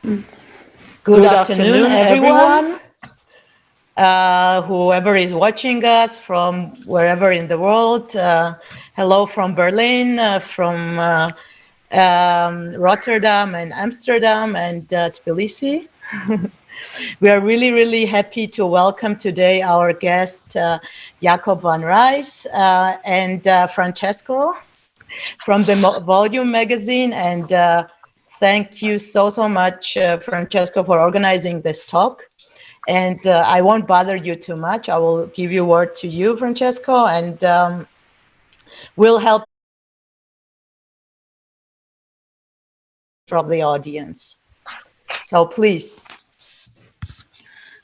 Good afternoon, everyone. Whoever is watching us from wherever in the world, hello from Berlin, from Rotterdam and Amsterdam and Tbilisi. We are really, really happy to welcome today our guest, Jakob van Rijs and Francesco from the Volume magazine. And thank you so much, Francesco, for organizing this talk. And I won't bother you too much. I will give you word to you, Francesco, and we'll help from the audience. So please.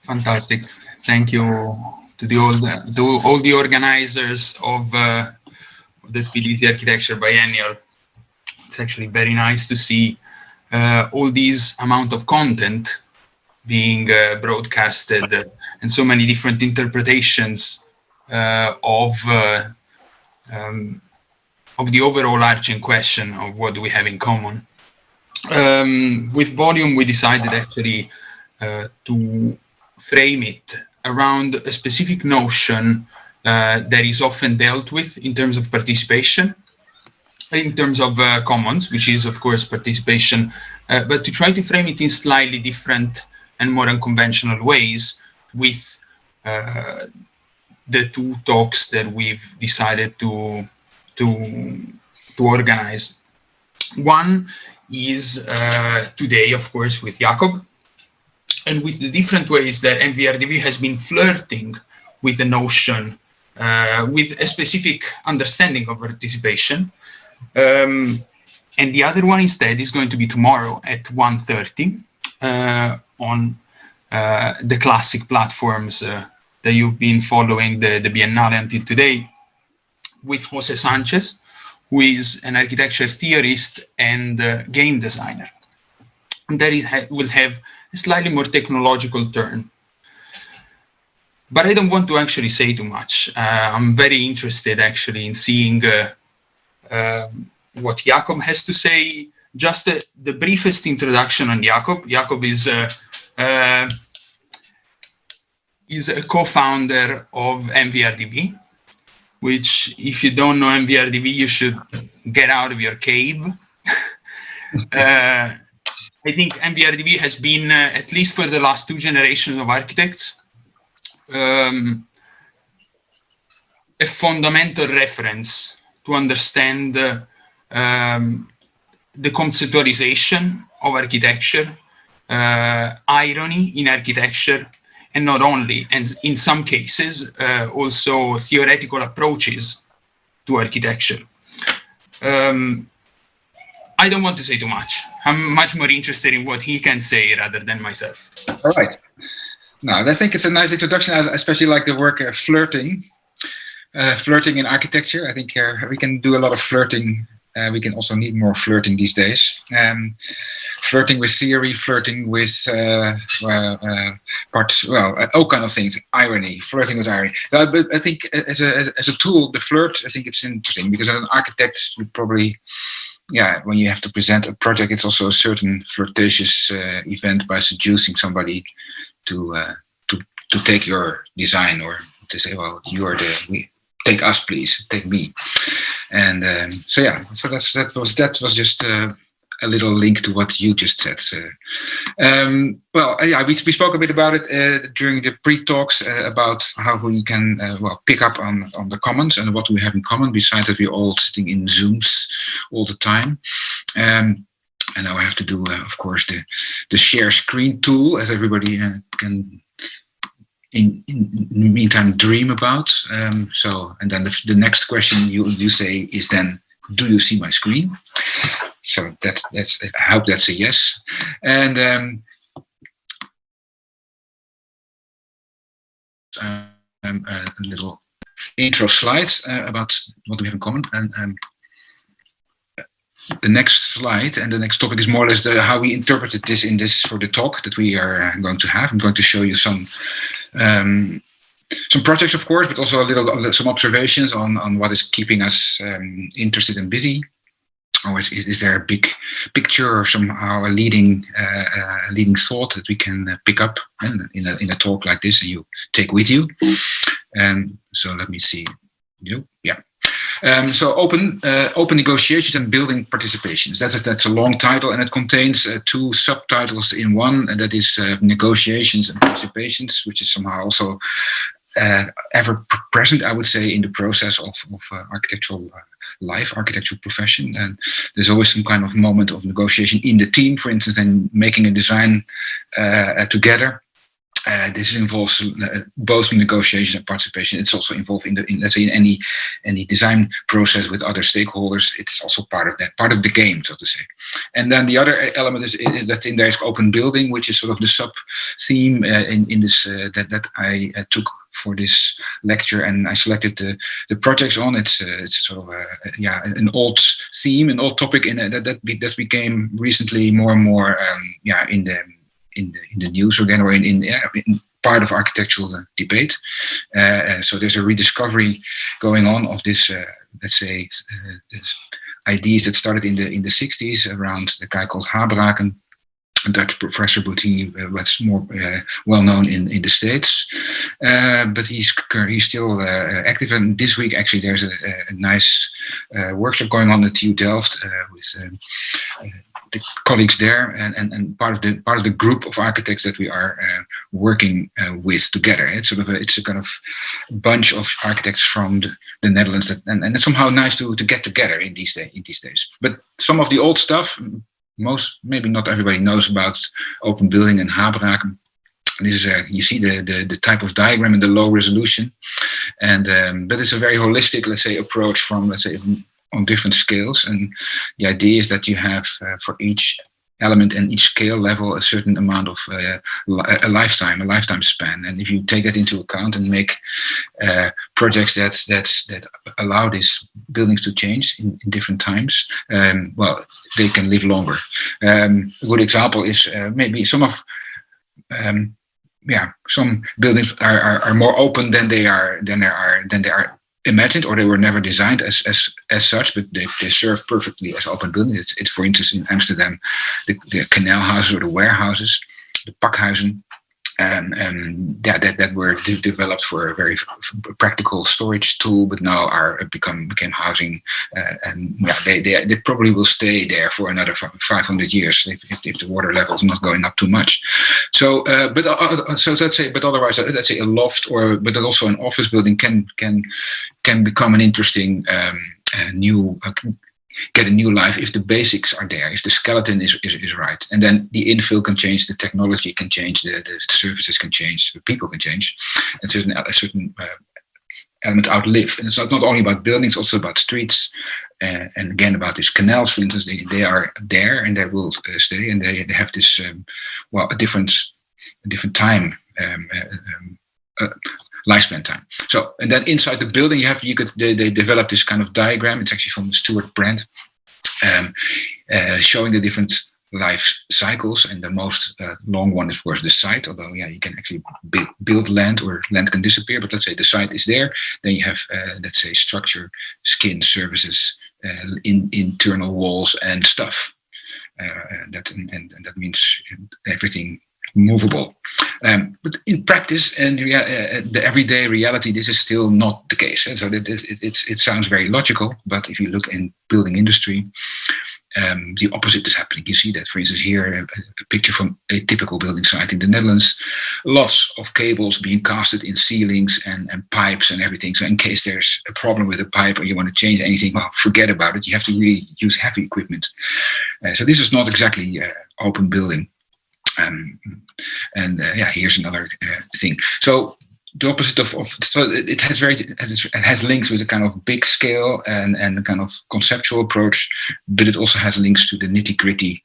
Fantastic. Thank you to all the organizers of the Tbilisi Architecture Biennial. It's actually very nice to see all these amount of content being broadcasted and so many different interpretations of the overall arching question of what do we have in common. With Volume, we decided actually to frame it around a specific notion that is often dealt with in terms of participation, in terms of commons, which is of course participation, but to try to frame it in slightly different and more unconventional ways with the two talks that we've decided to organize. One is today, of course, with Jakob, and with the different ways that MVRDV has been flirting with the notion, with a specific understanding of participation. And the other one instead is going to be tomorrow at 1:30 on the classic platforms that you've been following the Biennale until today, with Jose Sanchez, who is an architecture theorist and game designer. And that will have a slightly more technological turn. But I don't want to actually say too much. I'm very interested actually in seeing what Jakob has to say. Just the briefest introduction on Jakob. Jakob is a co-founder of MVRDV, which if you don't know MVRDV, you should get out of your cave. I think MVRDV has been, at least for the last two generations of architects, a fundamental reference to understand the conceptualization of architecture, irony in architecture, and not only, and in some cases, also theoretical approaches to architecture. I don't want to say too much. I'm much more interested in what he can say rather than myself. All right. Now, I think it's a nice introduction. I especially like the word flirting. Flirting in architecture. I think we can do a lot of flirting. We can also need more flirting these days. Flirting with theory, flirting with all kind of things. Irony, flirting with irony. But I think as a tool, the flirt, I think it's interesting because an architect would probably, when you have to present a project, it's also a certain flirtatious event by seducing somebody to take your design or to say, well, you are take us, please, take me. And so that was just a little link to what you just said. We spoke a bit about it during the pre-talks about how we can pick up on the commons and what we have in common, besides that we're all sitting in Zooms all the time. And now I have to do, of course, the share screen tool, as everybody can in the meantime dream about. And then the next question you say is then, do you see my screen? So that's I hope that's a yes. And a little intro slides about what we have in common. And the next slide and the next topic is more or less how we interpreted this for the talk that we are going to have. I'm going to show you some projects, of course, but also some observations on what is keeping us interested and busy. or is there a big picture or somehow a leading thought that we can pick up in a talk like this and you take with you? So let me see. Yeah. So open negotiations and building participations. That's a long title, and it contains two subtitles in one, and that is negotiations and participations, which is somehow also ever present, I would say, in the process of architectural life, architectural profession. And there's always some kind of moment of negotiation in the team, for instance, and making a design together. This involves both negotiation and participation. It's also involved in let's say, in any design process with other stakeholders. It's also part of the game, so to say. And then the other element is that's in there is open building, which is sort of the sub theme in this that I took for this lecture, and I selected the projects on. It's sort of an old theme, an old topic that became recently more and more in the news again, or in part of architectural debate. So there's a rediscovery going on of this, let's say, ideas that started in the 60s around the guy called Habraken, a Dutch professor, but was more well known in the States. But he's still active. And this week, actually, there's a nice workshop going on at TU Delft with the colleagues there, and part of the group of architects that we are working with together. It's a kind of bunch of architects from the Netherlands, and it's somehow nice to get together in these days. But some of the old stuff, maybe not everybody knows about open building and Habraken. This is you see the type of diagram in the low resolution, and but it's a very holistic, let's say, approach from, let's say, on different scales. And the idea is that you have for each element and each scale level a certain amount of a lifetime span. And if you take that into account and make projects that allow these buildings to change in different times, well, they can live longer. A good example is maybe some buildings are more open than they are imagined, or they were never designed as such, but they serve perfectly as open buildings. It's for instance in Amsterdam, the canal houses or the warehouses, the pakhuizen, that were developed for a very practical storage tool, but now became housing, and they probably will stay there for another 500 years if the water level is not going up too much. So, but let's say, but otherwise, let's say a loft but also an office building can become an interesting get a new life if the basics are there, if the skeleton is right. And then the infill can change, the technology can change, the services can change, the people can change, and a certain element outlive. And it's not only about buildings, also about streets, and again about these canals, for instance. They are there and they will stay, and they have this a different time. Lifespan time. So, and then inside the building, they developed this kind of diagram. It's actually from Stuart Brand, showing the different life cycles. And the most long one is, of course, the site. Although, you can actually build land, or land can disappear. But let's say the site is there. Then you have, let's say, structure, skin, services, internal walls, and stuff. And that means everything movable. But in practice and the everyday reality, this is still not the case. And so it sounds very logical, but if you look in building industry, the opposite is happening. You see that, for instance, here, a picture from a typical building site in the Netherlands, lots of cables being casted in ceilings and pipes and everything. So in case there's a problem with a pipe or you want to change anything, well, forget about it. You have to really use heavy equipment. So this is not exactly open building. Here's another thing. So the opposite so it has links with a kind of big scale and a kind of conceptual approach, but it also has links to the nitty-gritty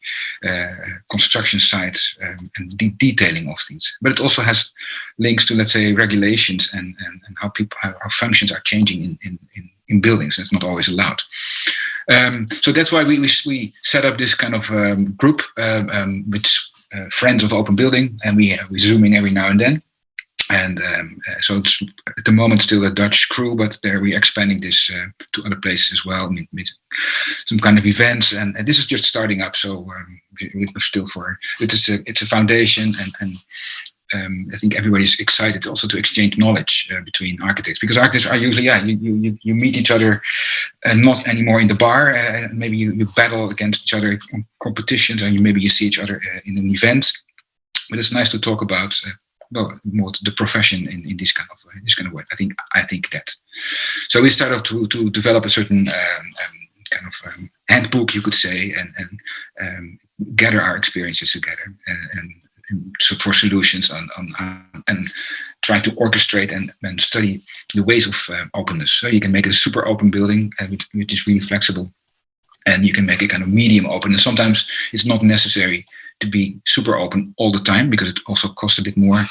construction sites and detailing of things. But it also has links to, let's say, regulations and how functions are changing in buildings. It's not always allowed. So that's why we set up this kind of group, which friends of open building, and we zoom in every now and then. And so it's at the moment still a Dutch crew, but there we're expanding this to other places as well, with some kind of events. And this is just starting up, so we're still it's a foundation, and I think everybody's excited also to exchange knowledge between architects, because architects are usually you meet each other not anymore in the bar. Maybe you battle against each other in competitions, and maybe you see each other in an event. But it's nice to talk about more the profession in this kind of way. I think that. So we started to develop a certain kind of handbook, you could say, and gather our experiences together and so for solutions and try to orchestrate and study the ways of openness. So you can make a super open building which is really flexible, and you can make it kind of medium open. And sometimes it's not necessary to be super open all the time, because it also costs a bit more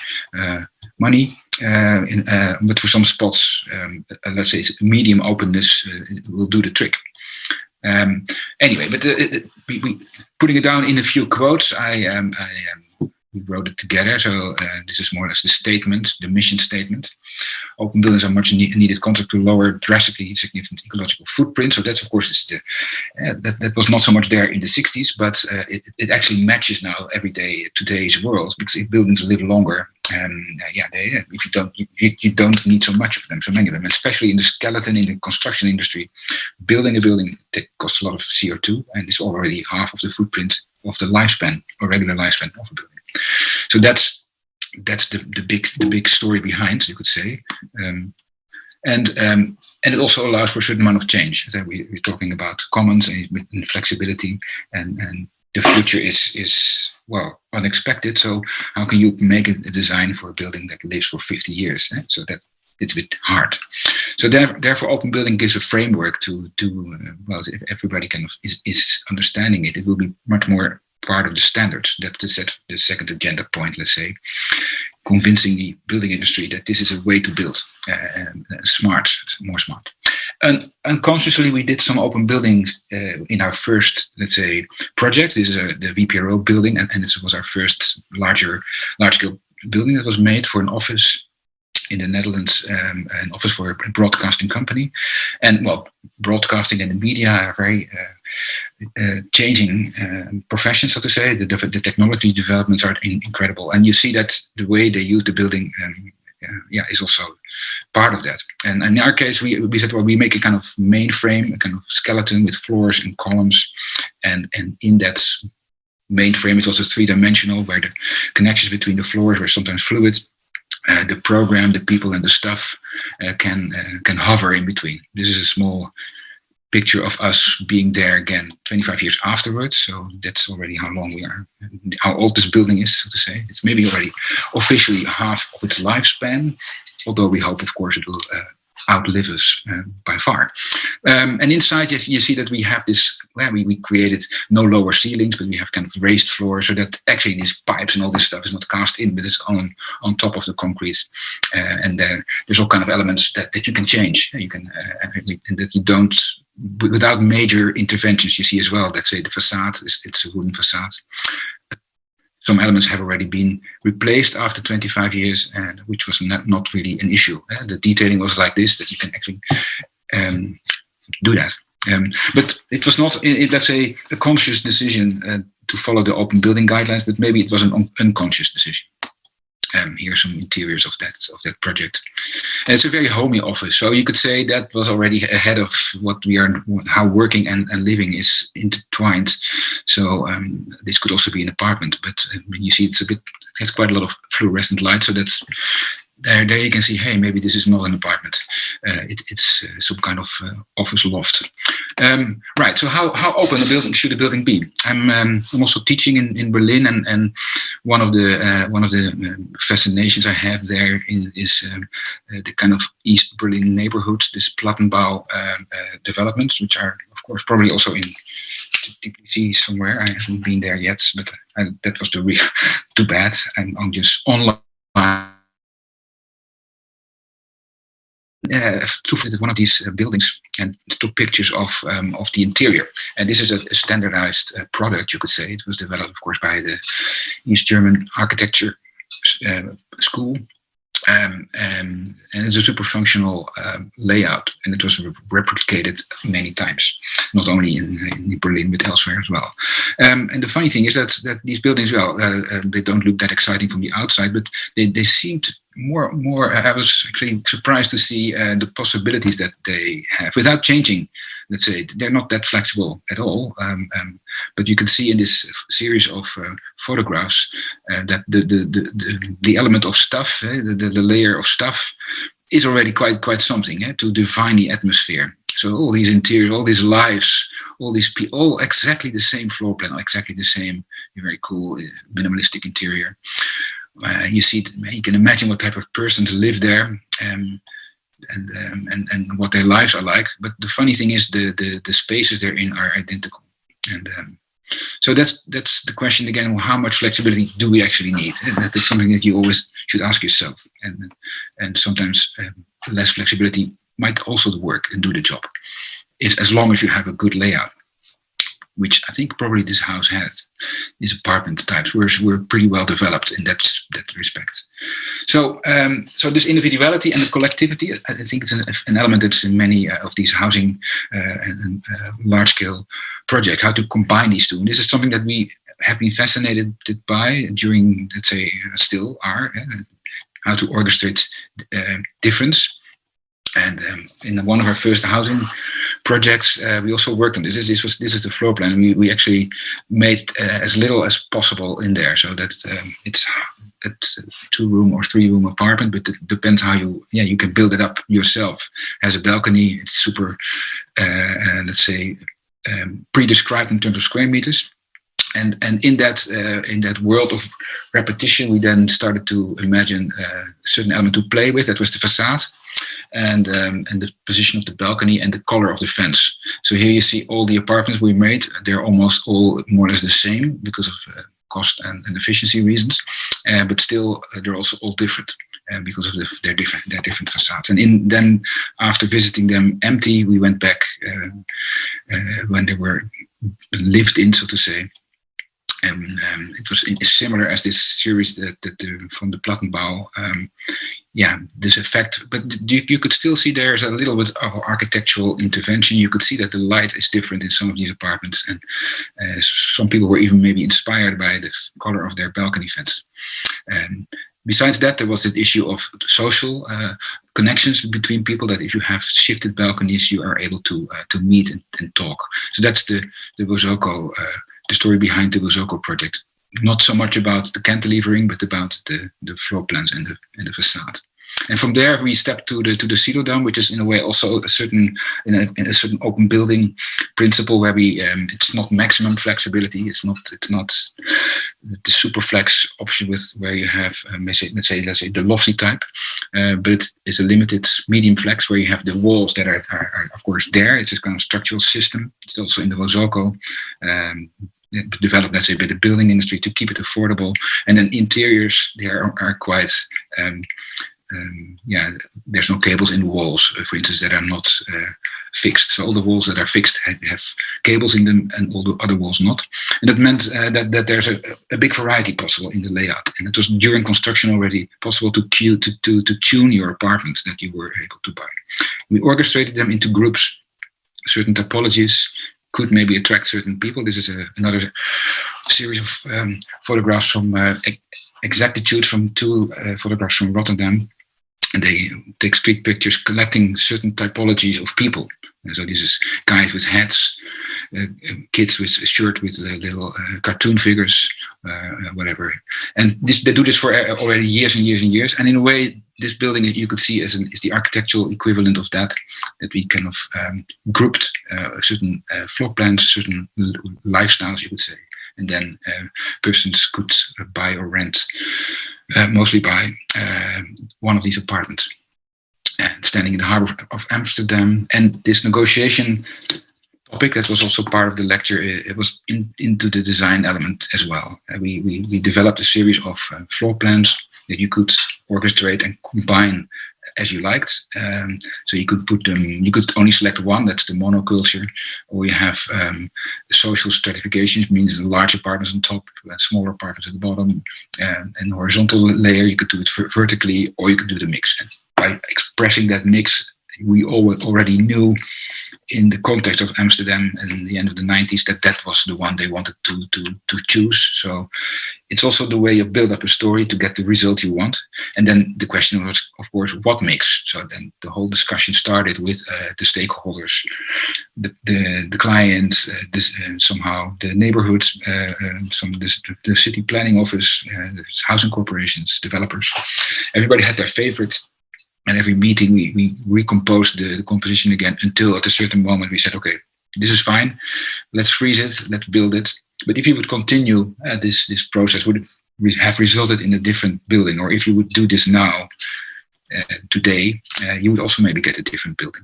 money. But for some spots, let's say it's medium openness will do the trick. Anyway, but putting it down in a few quotes, we wrote it together. So this is more or less the statement, the mission statement. Open buildings are much needed concept to lower drastically significant ecological footprint. So that's, of course, that was not so much there in the 60s, but it actually matches now today's world, because if buildings live longer, if you don't need so many of them, especially in the skeleton in the construction industry. Building a building that costs a lot of CO2 and is already half of the footprint of the lifespan or regular lifespan of a building. So that's the big story behind, you could say, and it also allows for a certain amount of change. We're talking about commons and flexibility, and the future is unexpected. So how can you make a design for a building that lives for 50 years? So that it's a bit hard. So therefore, open building gives a framework to if everybody is understanding it, it will be much more part of the standards. That's the second agenda point, let's say, convincing the building industry that this is a way to build more smart. And unconsciously, we did some open buildings in our first, let's say, project. This is the VPRO building, and this was our first large-scale building that was made for an office in the Netherlands, an office for a broadcasting company. And broadcasting and the media are very changing professions, so to say. The technology developments are incredible, and you see that the way they use the building is also part of that. And in our case, we said, we make a kind of mainframe, a kind of skeleton with floors and columns, and in that mainframe it's also three-dimensional, where the connections between the floors were sometimes fluid. The program, the people, and the stuff can hover in between. This is a small picture of us being there again 25 years afterwards. So that's already how long we are, how old this building is, so to say. It's maybe already officially half of its lifespan, although we hope, of course, it will outlive us by far. And inside, yes, you see that we have this, we created no lower ceilings, but we have kind of raised floors, so that actually these pipes and all this stuff is not cast in, but it's on top of the concrete. And there's all kind of elements that you can change. You can, and that you don't, without major interventions. You see as well, let's say the facade, it's a wooden facade. Some elements have already been replaced after 25 years, and which was not really an issue. The detailing was like this, that you can actually do that. But it was not, let's say, a conscious decision to follow the open building guidelines, but maybe it was an unconscious decision. Here are some interiors of that project. And it's a very homey office, so you could say that was already ahead of what we are, how working and living is intertwined. So this could also be an apartment, but you see it has quite a lot of fluorescent light, so that's there you can see, hey, maybe this is not an apartment. It's some kind of office loft. Right. So how open should a building be? I'm also teaching in Berlin, and one of the fascinations I have there is the kind of East Berlin neighborhoods, this Plattenbau developments, which are of course probably also in Tbilisi somewhere. I haven't been there yet, but that was too bad. I'm just online. To visit one of these buildings and took pictures of the interior. And this is a standardized product, you could say. It was developed, of course, by the East German architecture school. And it's a super functional layout, and it was replicated many times, not only in Berlin but elsewhere as well. And the funny thing is that these buildings, well, they don't look that exciting from the outside, but they seemed more. I was actually surprised to see the possibilities that they have without changing. Let's say they're not that flexible at all, but you can see in this series of photographs that the element of stuff, the layer of stuff, is already quite something to define the atmosphere. So all these interiors, all these lives, all these people, all exactly the same floor plan, exactly the same very cool minimalistic interior. You see, you can imagine what type of persons live there. And what their lives are like, but the funny thing is the spaces they're in are identical, and so that's the question again: how much flexibility do we actually need? And that is something that you always should ask yourself. And sometimes less flexibility might also work and do the job, as long as you have a good layout, which I think probably this house has. These apartment types were pretty well developed in that respect. So this individuality and the collectivity, I think it's an element that's in many of these housing and large-scale projects, how to combine these two. And this is something that we have been fascinated by during, let's say, still are, how to orchestrate difference. And in one of our first housing projects, we also worked on this. This is the floor plan. We actually made as little as possible in there, so that it's a 2-room or 3-room apartment. But it depends how you can build it up yourself. Has a balcony. It's super, let's say, pre-described in terms of square meters. And in that world of repetition, we then started to imagine a certain element to play with. That was the facade, and the position of the balcony and the color of the fence. So here you see all the apartments we made. They're almost all more or less the same because of cost and efficiency reasons, but still they're also all different. Because of their different facades. And then after visiting them empty, we went back when they were lived in, so to say. It was similar as this series from the Plattenbau. This effect, but you could still see there's a little bit of architectural intervention. You could see that the light is different in some of these apartments, and some people were even maybe inspired by the color of their balcony fence. Besides that, there was the issue of social connections between people, that if you have shifted balconies, you are able to meet and talk. So that's the Bozoko, the story behind the Bozoko project. Not so much about the cantilevering, but about the floor plans and the facade. And from there, we stepped to the Silodome, which is in a way also a certain open building principle, where it's not maximum flexibility. It's not the super flex option where you have let's say the lofty type, but it is a limited medium flex where you have the walls that are of course there. It's a kind of structural system. It's also in the Bozoko. Developed, let's say, by the building industry to keep it affordable. And then interiors, they are quite, there's no cables in the walls, for instance, that are not fixed. So all the walls that are fixed have cables in them, and all the other walls not. And that meant that there's a big variety possible in the layout. And it was during construction already possible to tune your apartment that you were able to buy. We orchestrated them into groups, certain typologies, could maybe attract certain people. This is another series of photographs from exactitude from 2 photographs from Rotterdam. And they take street pictures collecting certain typologies of people. And so this is guys with hats, kids with a shirt with little cartoon figures, whatever. And they do this for already years and years and years. And in a way, this building that you could see is the architectural equivalent of that we kind of grouped certain floor plans, certain lifestyles, you could say. And then persons could buy or rent, mostly buy one of these apartments. Standing in the harbor of Amsterdam. And this negotiation topic, that was also part of the lecture, it was into the design element as well. We developed a series of floor plans that you could orchestrate and combine as you liked. So you could put them, you could only select one, that's the monoculture, or you have social stratifications, means large apartments on top, smaller apartments at the bottom, and horizontal layer, you could do it vertically, or you could do the mix. And by expressing that mix, we already knew in the context of Amsterdam in the end of the 90s that was the one they wanted to choose. So it's also the way you build up a story to get the result you want. And then the question was, of course, what mix? So then the whole discussion started with the stakeholders, the clients, somehow the neighborhoods, the city planning office, the housing corporations, developers. Everybody had their favorites. And every meeting we recomposed the composition again until at a certain moment we said, okay, this is fine. Let's freeze it. Let's build it. But if you would continue this process, would it have resulted in a different building? Or if you would do this now, today, you would also maybe get a different building.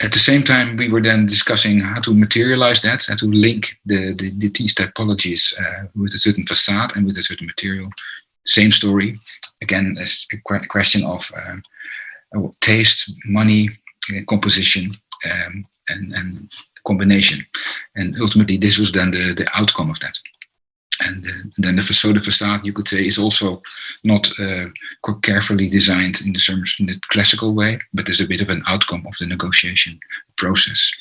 At the same time, we were then discussing how to materialize that, how to link these typologies with a certain facade and with a certain material. Same story. Again, it's a question of taste, money, composition, and combination. And ultimately, this was then the outcome of that. And then the facade, you could say, is also not carefully designed in the classical way, but there's a bit of an outcome of the negotiation process.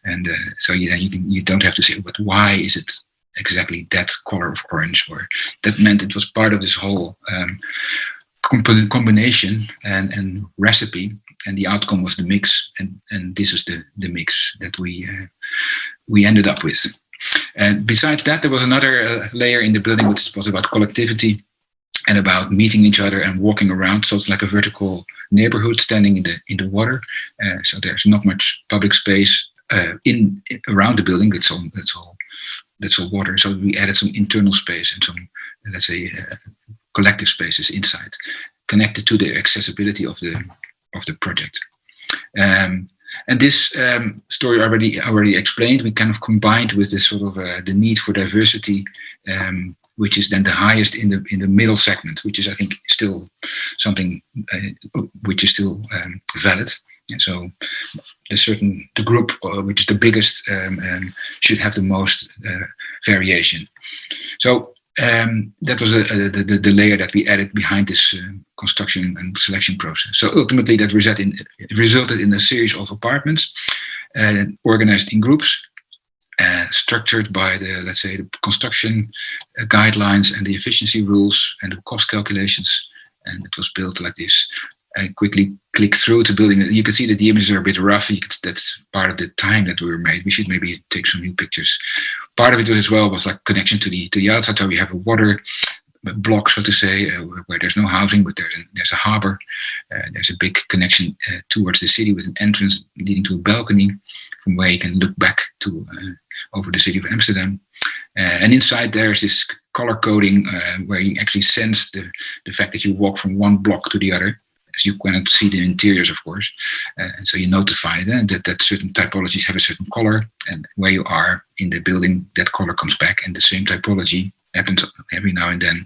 And so you don't have to say, but why is it exactly that color of orange? Or that meant it was part of this whole combination and recipe, and the outcome was the mix, and this is the mix that we ended up with. And besides that, there was another layer in the building which was about collectivity and about meeting each other and walking around. So it's like a vertical neighborhood standing in the water. So there's not much public space around the building. That's all water. So we added some internal space and some, let's say, collective spaces inside, connected to the accessibility of the project. And this story already explained. We kind of combined with this sort of the need for diversity, which is then the highest in the middle segment, which is, I think, still something which is still valid. And so the group which is the biggest should have the most variation. So that was the layer that we added behind this construction and selection process. So ultimately, that resulted in a series of apartments organized in groups, structured by the construction guidelines and the efficiency rules and the cost calculations. And it was built like this. I quickly click through to building it. You can see that the images are a bit rough. That's part of the time that we were made. We should maybe take some new pictures. Part of it was like connection to the outside. So we have a water block, so to say, where there's no housing, but there's a harbor. There's a big connection towards the city with an entrance leading to a balcony from where you can look back to over the city of Amsterdam. And inside there's this color coding where you actually sense the fact that you walk from one block to the other. As you cannot see the interiors, of course. And so you notify that certain typologies have a certain color, and where you are in the building, that color comes back, and the same typology happens every now and then,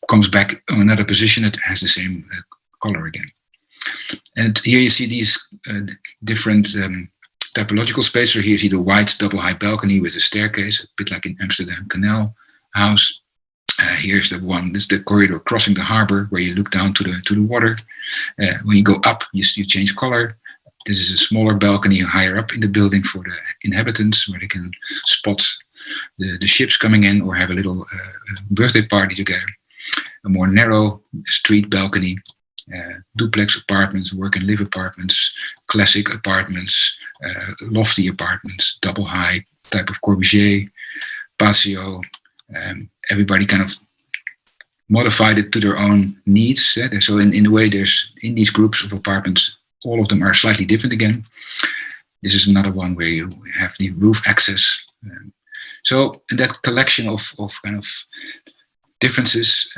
comes back on another position that has the same color again. And here you see these different typological spaces. So here you see the white double high balcony with a staircase, a bit like in Amsterdam Canal House. Here's the one. This is the corridor crossing the harbor, where you look down to the water. When you go up, you change color. This is a smaller balcony higher up in the building for the inhabitants, where they can spot the ships coming in or have a little birthday party together. A more narrow street balcony, duplex apartments, work and live apartments, classic apartments, lofty apartments, double high type of Corbusier, patio. Everybody kind of modified it to their own needs. So in a way, there's in these groups of apartments, all of them are slightly different again. This is another one where you have the roof access. So in that collection of kind of differences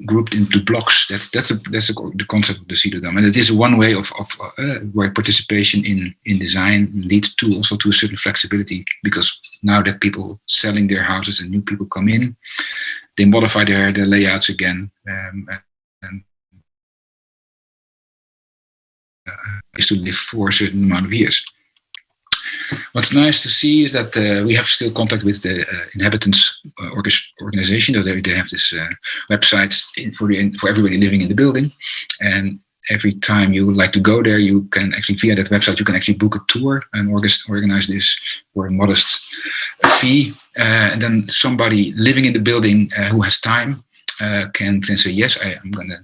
grouped into blocks, that's the concept of the Citadel. And it is one way of where participation in design leads to also to a certain flexibility, because now that people selling their houses and new people come in, they modify their layouts again. is to live for a certain amount of years. What's nice to see is that we have still contact with the inhabitants organization. They have this website for everybody living in the building, and every time you would like to go there, you can actually, via that website, you can actually book a tour and organize this for a modest fee. And then somebody living in the building who has time can say, yes, I'm going to,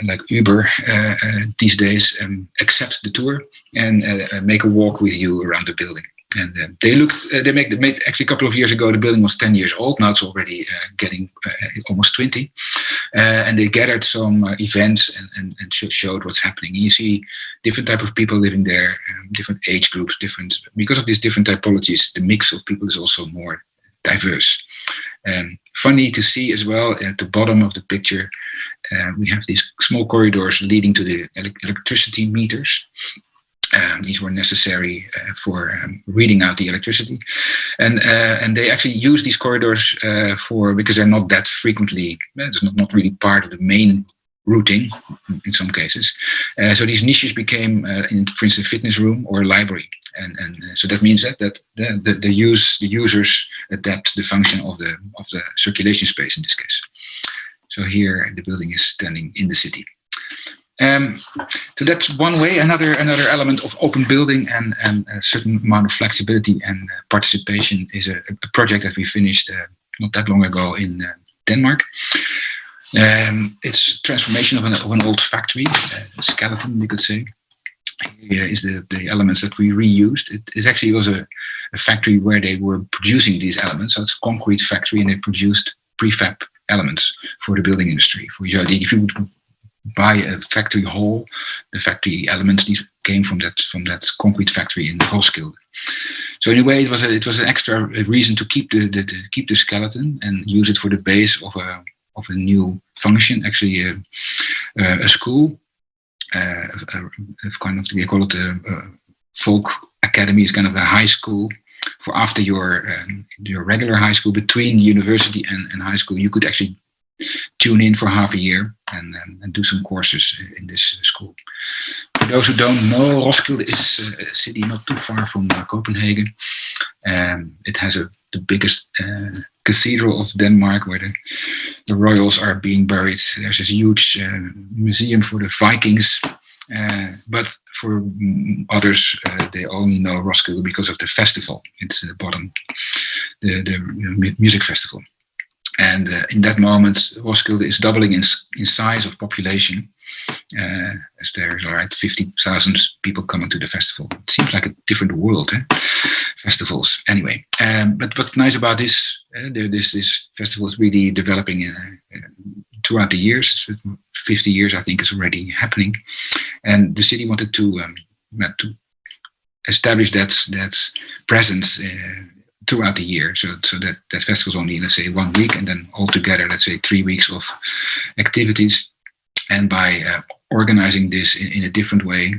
like Uber these days, accept the tour and make a walk with you around the building. And they made actually a couple of years ago, the building was 10 years old. Now it's already getting almost 20. And they gathered some events and showed what's happening. You see different type of people living there, different age groups, because of these different typologies, the mix of people is also more diverse. Funny to see as well, at the bottom of the picture, we have these small corridors leading to the electricity meters. These were necessary for reading out the electricity, and they actually use these corridors because they're not that frequently. It's not really part of the main routing in some cases. So these niches became, for instance, a fitness room or a library, and so that means that the users adapt the function of the circulation space in this case. So here the building is standing in the city. So that's one way. Another element of open building and a certain amount of flexibility and participation is a project that we finished not that long ago in Denmark. It's transformation of an old factory, a skeleton, you could say. Here is the elements that we reused. It actually was a factory where they were producing these elements. So it's a concrete factory, and they produced prefab elements for the building industry. If you would buy a factory hall, the factory elements, these came from that concrete factory in Roskilde. So in a way, it was an extra reason to keep the skeleton and use it for the base of a new function. Actually, a school, kind of, we call it a folk academy. Is kind of a high school for after your regular high school. Between university and high school, you could actually tune in for half a year and do some courses in this school. For those who don't know, Roskilde is a city not too far from Copenhagen. It has the biggest cathedral of Denmark, where the royals are being buried. There's this huge museum for the Vikings. But for others, they only know Roskilde because of the festival. It's at the bottom, the music festival. And in that moment, Roskilde is doubling in size of population, as there are 50,000 people coming to the festival. It seems like a different world, festivals. Anyway, but what's nice about this, this festival is really developing throughout the years. 50 years, I think, is already happening, and the city wanted to establish that presence throughout the year, so that festival is only, let's say, 1 week, and then altogether, let's say, 3 weeks of activities. And by organizing this in a different way,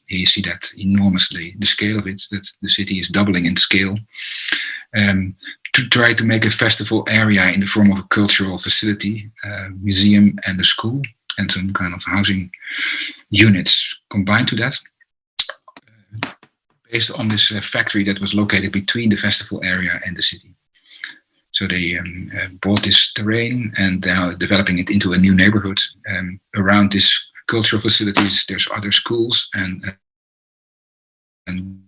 you see that enormously the scale of it, that the city is doubling in scale, to try to make a festival area in the form of a cultural facility, museum and a school, and some kind of housing units combined to that. Based on this factory that was located between the festival area and the city. So they bought this terrain and now developing it into a new neighborhood. Around this cultural facilities, there's other schools and in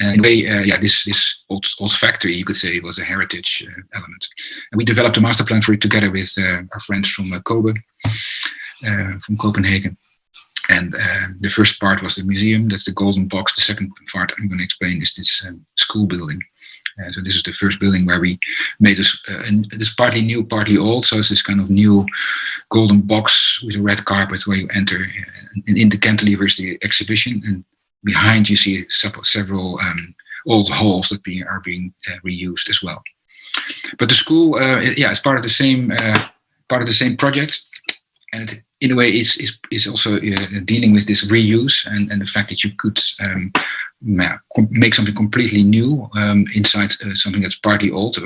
a way, this old factory, you could say, was a heritage element. And we developed a master plan for it together with our friends from Kobe, from Copenhagen. And the first part was the museum, that's the golden box. The second part I'm going to explain is this school building. So this is the first building where we made this partly new, partly old. So it's this kind of new golden box with a red carpet where you enter. In the cantilever is the exhibition, and behind you see several old halls that are being reused as well. But the school, is part of the same project, and in a way, it's also dealing with this reuse and the fact that you could make something completely new inside something that's partly old,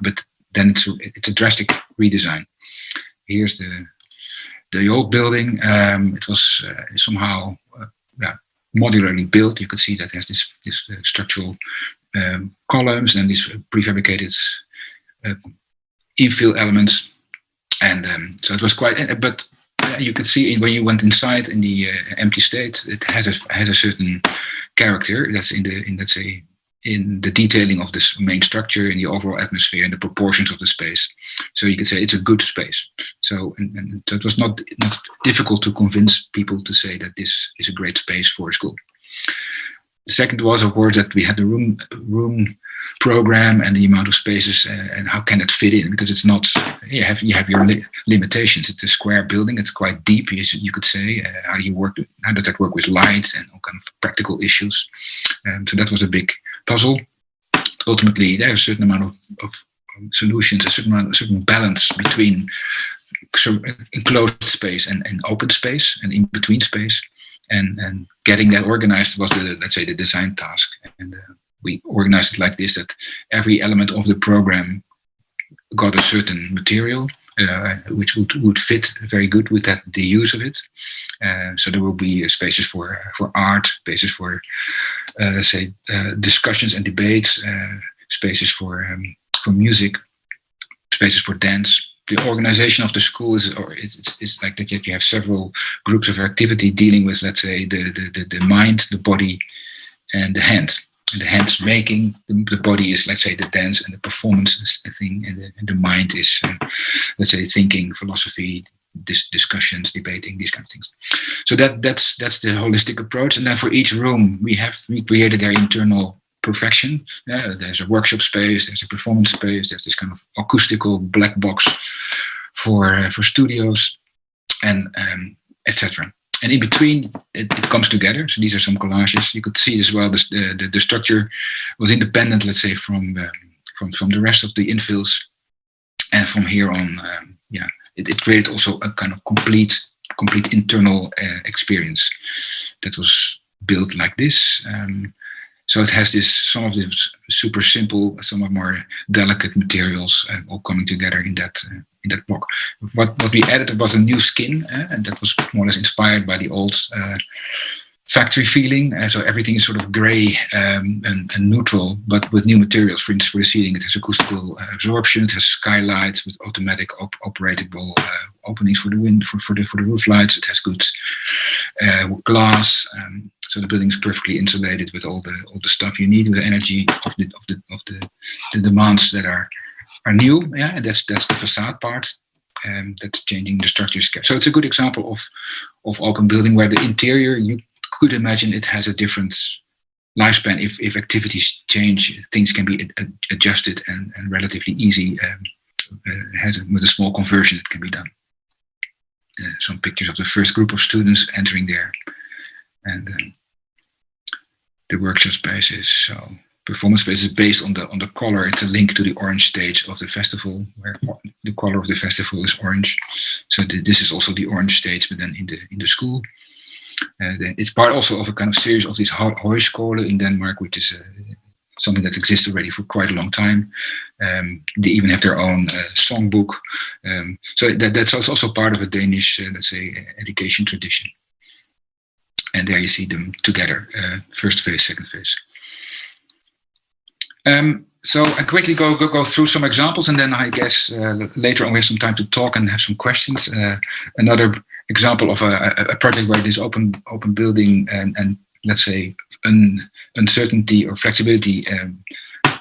but then it's a drastic redesign. Here's the the old building. It was somehow modularly built. You could see that it has this structural columns and these prefabricated infill elements, and so it was quite. But you could see when you went inside in the empty state, it had a certain character. That's in the detailing of this main structure, in the overall atmosphere, and the proportions of the space. So you could say it's a good space. So and so it was not difficult to convince people to say that this is a great space for a school. The second was, of course, that we had the room program and the amount of spaces and how can it fit in, because it's not, you have your limitations. It's a square building. It's quite deep, you could say. How does that work with light and all kind of practical issues? So that was a big puzzle. Ultimately, there's a certain amount of solutions, a certain balance between enclosed space and open space and in between space, and getting that organized was the design task. And we organized it like this, that every element of the program got a certain material which would fit very good with the use of it. So there will be spaces for art, spaces for discussions and debates, spaces for music, spaces for dance. The organization of the school is like that. You have several groups of activity dealing with, let's say, the mind, the body, and the hand. And the hands making, the body is, let's say, the dance and the performance thing, and the mind is, let's say, thinking, philosophy, discussions, debating, these kind of things. So that's the holistic approach. And then for each room, we created their internal perfection. There's a workshop space, there's a performance space, there's this kind of acoustical black box for studios, and etc. And in between, it comes together. So these are some collages. You could see as well the structure was independent, let's say, from the rest of the infills. And from here on, it created also a kind of complete internal experience that was built like this. So it has some of the super simple, some of more delicate materials all coming together in that block. What we added was a new skin, and that was more or less inspired by the old factory feeling. So everything is sort of grey and neutral, but with new materials. For instance, for the ceiling, it has acoustical absorption. It has skylights with automatic operatable openings for the wind, for the roof lights. It has good glass. So the building is perfectly insulated with all the stuff you need, with the energy of the demands that are new. Yeah, and that's the facade part. That's changing the structure. So it's a good example of open building where the interior, you could imagine it has a different lifespan. If activities change, things can be adjusted and relatively easy. With a small conversion, it can be done. Some pictures of the first group of students entering there, and the workshop spaces. So performance space is based on the color. It's a link to the orange stage of the festival, where the color of the festival is orange. So this is also the orange stage, but then in the school. It's part also of a kind of series of these højskoler in Denmark, which is something that exists already for quite a long time. They even have their own songbook. So that's also part of a Danish, let's say, education tradition. And there you see them together, first phase, second phase. So I quickly go through some examples, and then I guess later on we have some time to talk and have some questions. Another example of a project where this open building and let's say uncertainty or flexibility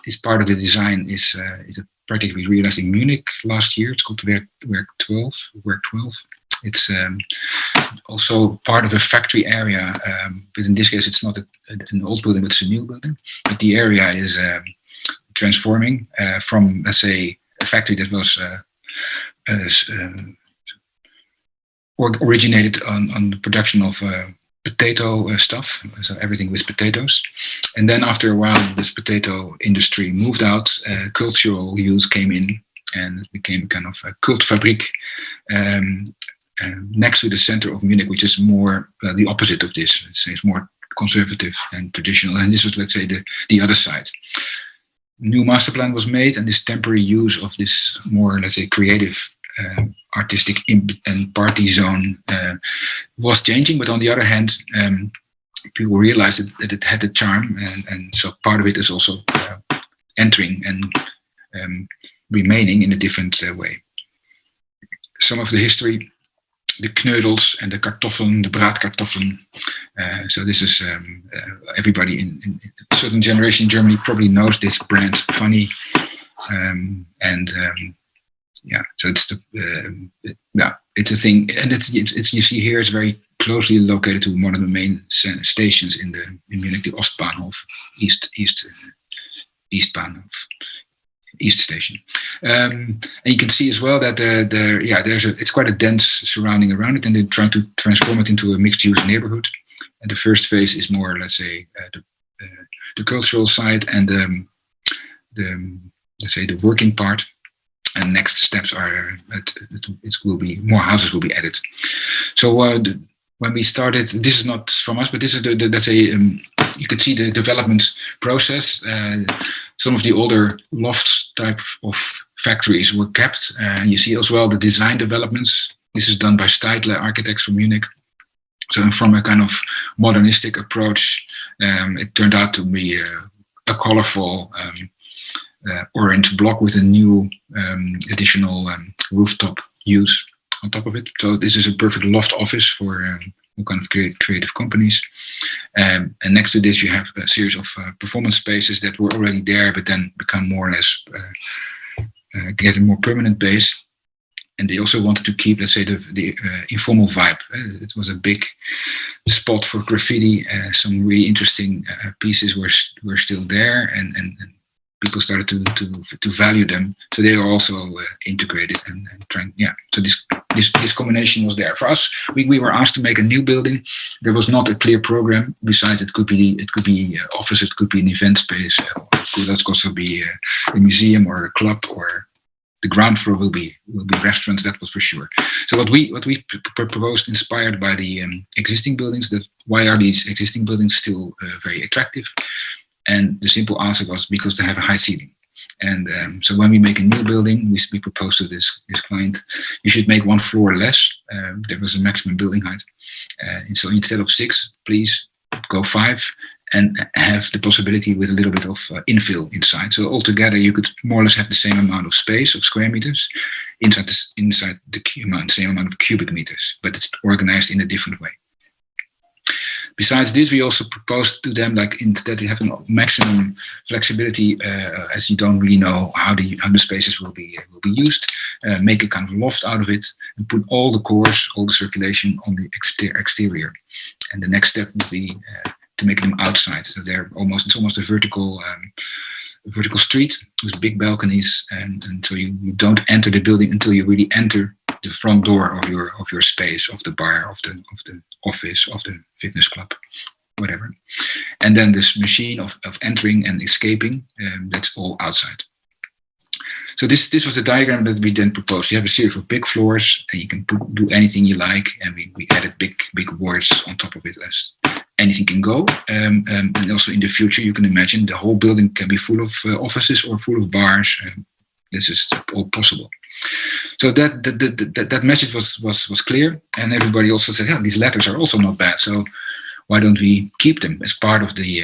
is part of the design is a project we realized in Munich last year. It's called Work 12. It's also part of a factory area, but in this case it's not an old building, but it's a new building. But the area is transforming from, let's say, a factory that was originated on the production of potato stuff, so everything with potatoes. And then after a while, this potato industry moved out, cultural use came in, and it became kind of a cultfabriek next to the center of Munich, which is more the opposite of this. It's more conservative and traditional. And this was, let's say, the other side. New master plan was made, and this temporary use of this more, let's say, creative artistic and party zone was changing, but on the other hand, people realized that it had a charm, and so part of it is also entering and remaining in a different way. Some of the history, the knödels and the kartoffeln, the braatkartoffeln. So this is everybody in a certain generation in Germany probably knows this brand, funny, yeah. So it's it's a thing, and it's you see here it's very closely located to one of the main stations in Munich, the Ostbahnhof, Eastbahnhof. East Station, and you can see as well that it's quite a dense surrounding around it, and they're trying to transform it into a mixed-use neighborhood. And the first phase is more, let's say, the cultural side and the working part. And next steps are it will be more houses will be added. So when we started, this is not from us, but this is let's say you could see the development process. Some of the older loft type of factories were kept. You see as well the design developments. This is done by Stadler architects from Munich. So from a kind of modernistic approach, it turned out to be a colorful orange block with a new additional rooftop use on top of it. So this is a perfect loft office for all kind of creative companies. And next to this, you have a series of performance spaces that were already there, but then become more or less get a more permanent base. And they also wanted to keep, let's say, the informal vibe. It was a big spot for graffiti. Some really interesting pieces were still there, and people started to value them. So they are also integrated and trying. Yeah. So this combination was there for us. We were asked to make a new building. There was not a clear program. Besides, it could be office, it could be an event space. It could also be a museum or a club, or the ground floor will be restaurants. That was for sure. So what we proposed, inspired by the existing buildings, that why are these existing buildings still very attractive? And the simple answer was because they have a high ceiling. And so when we make a new building, we propose to this client, you should make one floor less. There was a maximum building height. And so instead of 6, please go 5 and have the possibility with a little bit of infill inside. So altogether, you could more or less have the same amount of space, of square meters, inside the same amount of cubic meters, but it's organized in a different way. Besides this, we also proposed to them, like, instead you have a maximum flexibility, as you don't really know how the spaces will be used. Make a kind of loft out of it and put all the cores, all the circulation on the exterior. And the next step would be to make them outside. So it's almost a vertical street with big balconies, and so you don't enter the building until you really enter the front door of your space, of the bar, of the office, of the fitness club, whatever. And then this machine of entering and escaping, that's all outside. So this was a diagram that we then proposed. You have a series of big floors, and you can do anything you like, and we added big words on top of it as anything can go. And also in the future, you can imagine the whole building can be full of offices or full of bars. This is all possible. So that message was clear, and everybody also said, yeah, these letters are also not bad. So why don't we keep them as part of the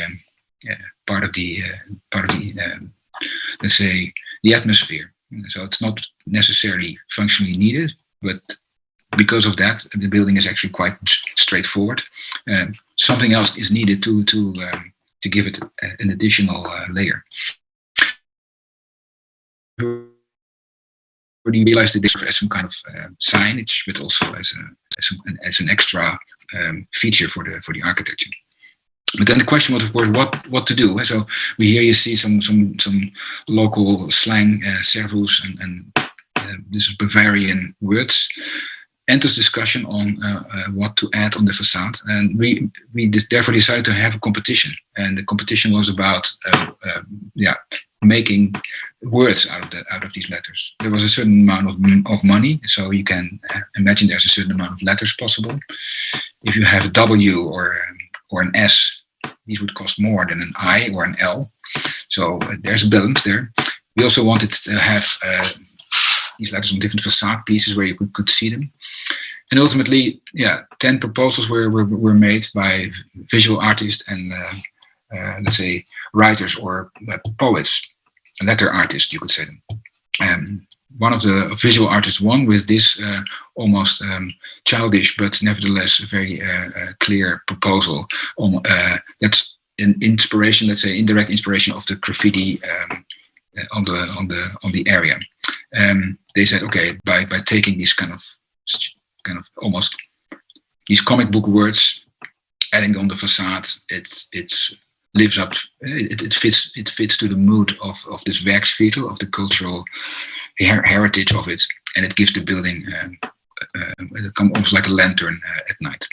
let's say the atmosphere? So it's not necessarily functionally needed, but because of that, the building is actually quite straightforward. Something else is needed to give it an additional layer. You realize that this as some kind of signage, but also as an extra feature for the architecture. But then the question was, of course, what to do. So here you see some local slang, servus, and this is Bavarian words. Enters discussion on what to add on the facade, and we therefore decided to have a competition. And the competition was about making words out of these letters. There was a certain amount of money, so you can imagine there's a certain amount of letters possible. If you have a W or an S, these would cost more than an I or an L. So there's a balance there. We also wanted to have these letters on different facade pieces where you could see them. And ultimately, 10 proposals were made by visual artists and let's say writers or poets, letter artists, you could say them. One of the visual artists won with this almost childish but nevertheless a very clear proposal. That's an inspiration, let's say indirect inspiration of the graffiti on the area. They said, okay, by taking these kind of almost these comic book words, adding on the facade, it lives up. It fits to the mood of this werksviertel, of the cultural heritage of it, and it gives the building almost like a lantern at night.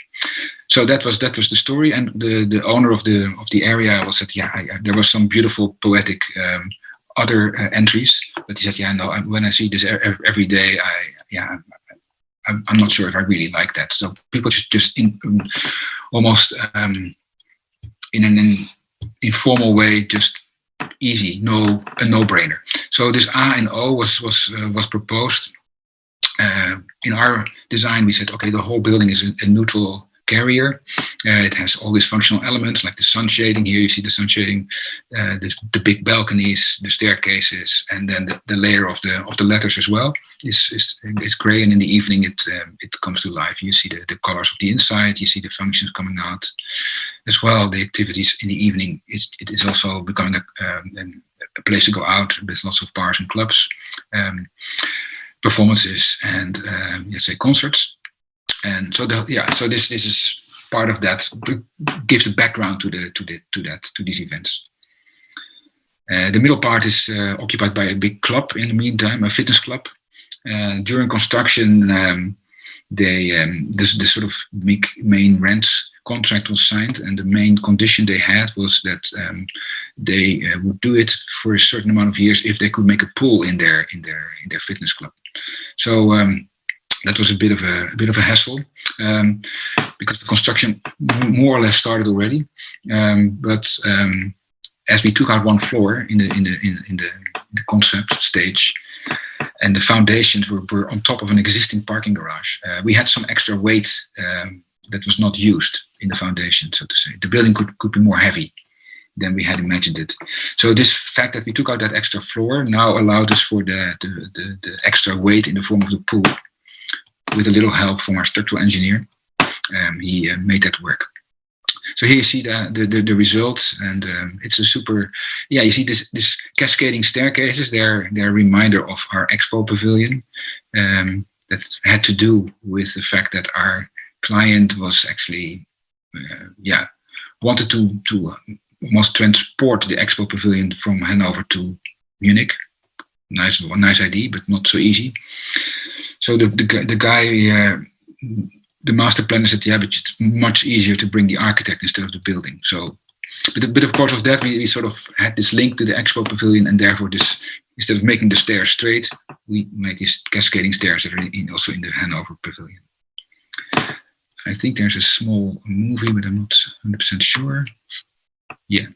So that was the story, and the owner of the area was said, there was some beautiful poetic other entries, but he said, when I see this every day, I'm not sure if I really like that. So people should just almost in an informal way, just easy, a no-brainer. So this A and O was proposed. In our design, we said, okay, the whole building is a neutral carrier. It has all these functional elements like the sun shading. Here you see the sun shading, the big balconies, the staircases, and then the layer of the letters as well is gray, and in the evening it comes to life. You see the colors of the inside, you see the functions coming out as well. The activities in the evening, it is also becoming a place to go out with lots of bars and clubs, performances, and let's say concerts. And so so this is part of that. Gives the background to these events. The middle part is occupied by a big club. In the meantime, a fitness club. During construction, the sort of big main rent contract was signed, and the main condition they had was that they would do it for a certain amount of years if they could make a pool in their fitness club. So that was a bit of a hassle because the construction more or less started already. But as we took out one floor in the concept stage, and the foundations were on top of an existing parking garage, we had some extra weight that was not used in the foundation, so to say. The building could be more heavy than we had imagined it. So this fact that we took out that extra floor now allowed us for the extra weight in the form of the pool. With a little help from our structural engineer, he made that work. So here you see the results, and it's a super. You see this cascading staircases. They're a reminder of our expo pavilion. That had to do with the fact that our client was actually, wanted to almost transport the expo pavilion from Hanover to Munich. Nice idea, but not so easy. So the guy, the master planner said, but it's much easier to bring the architect instead of the building. So, but of course of that, we sort of had this link to the expo pavilion, and therefore this, instead of making the stairs straight, we made these cascading stairs that are also in the Hanover pavilion. I think there's a small movie, but I'm not 100% sure. Yeah.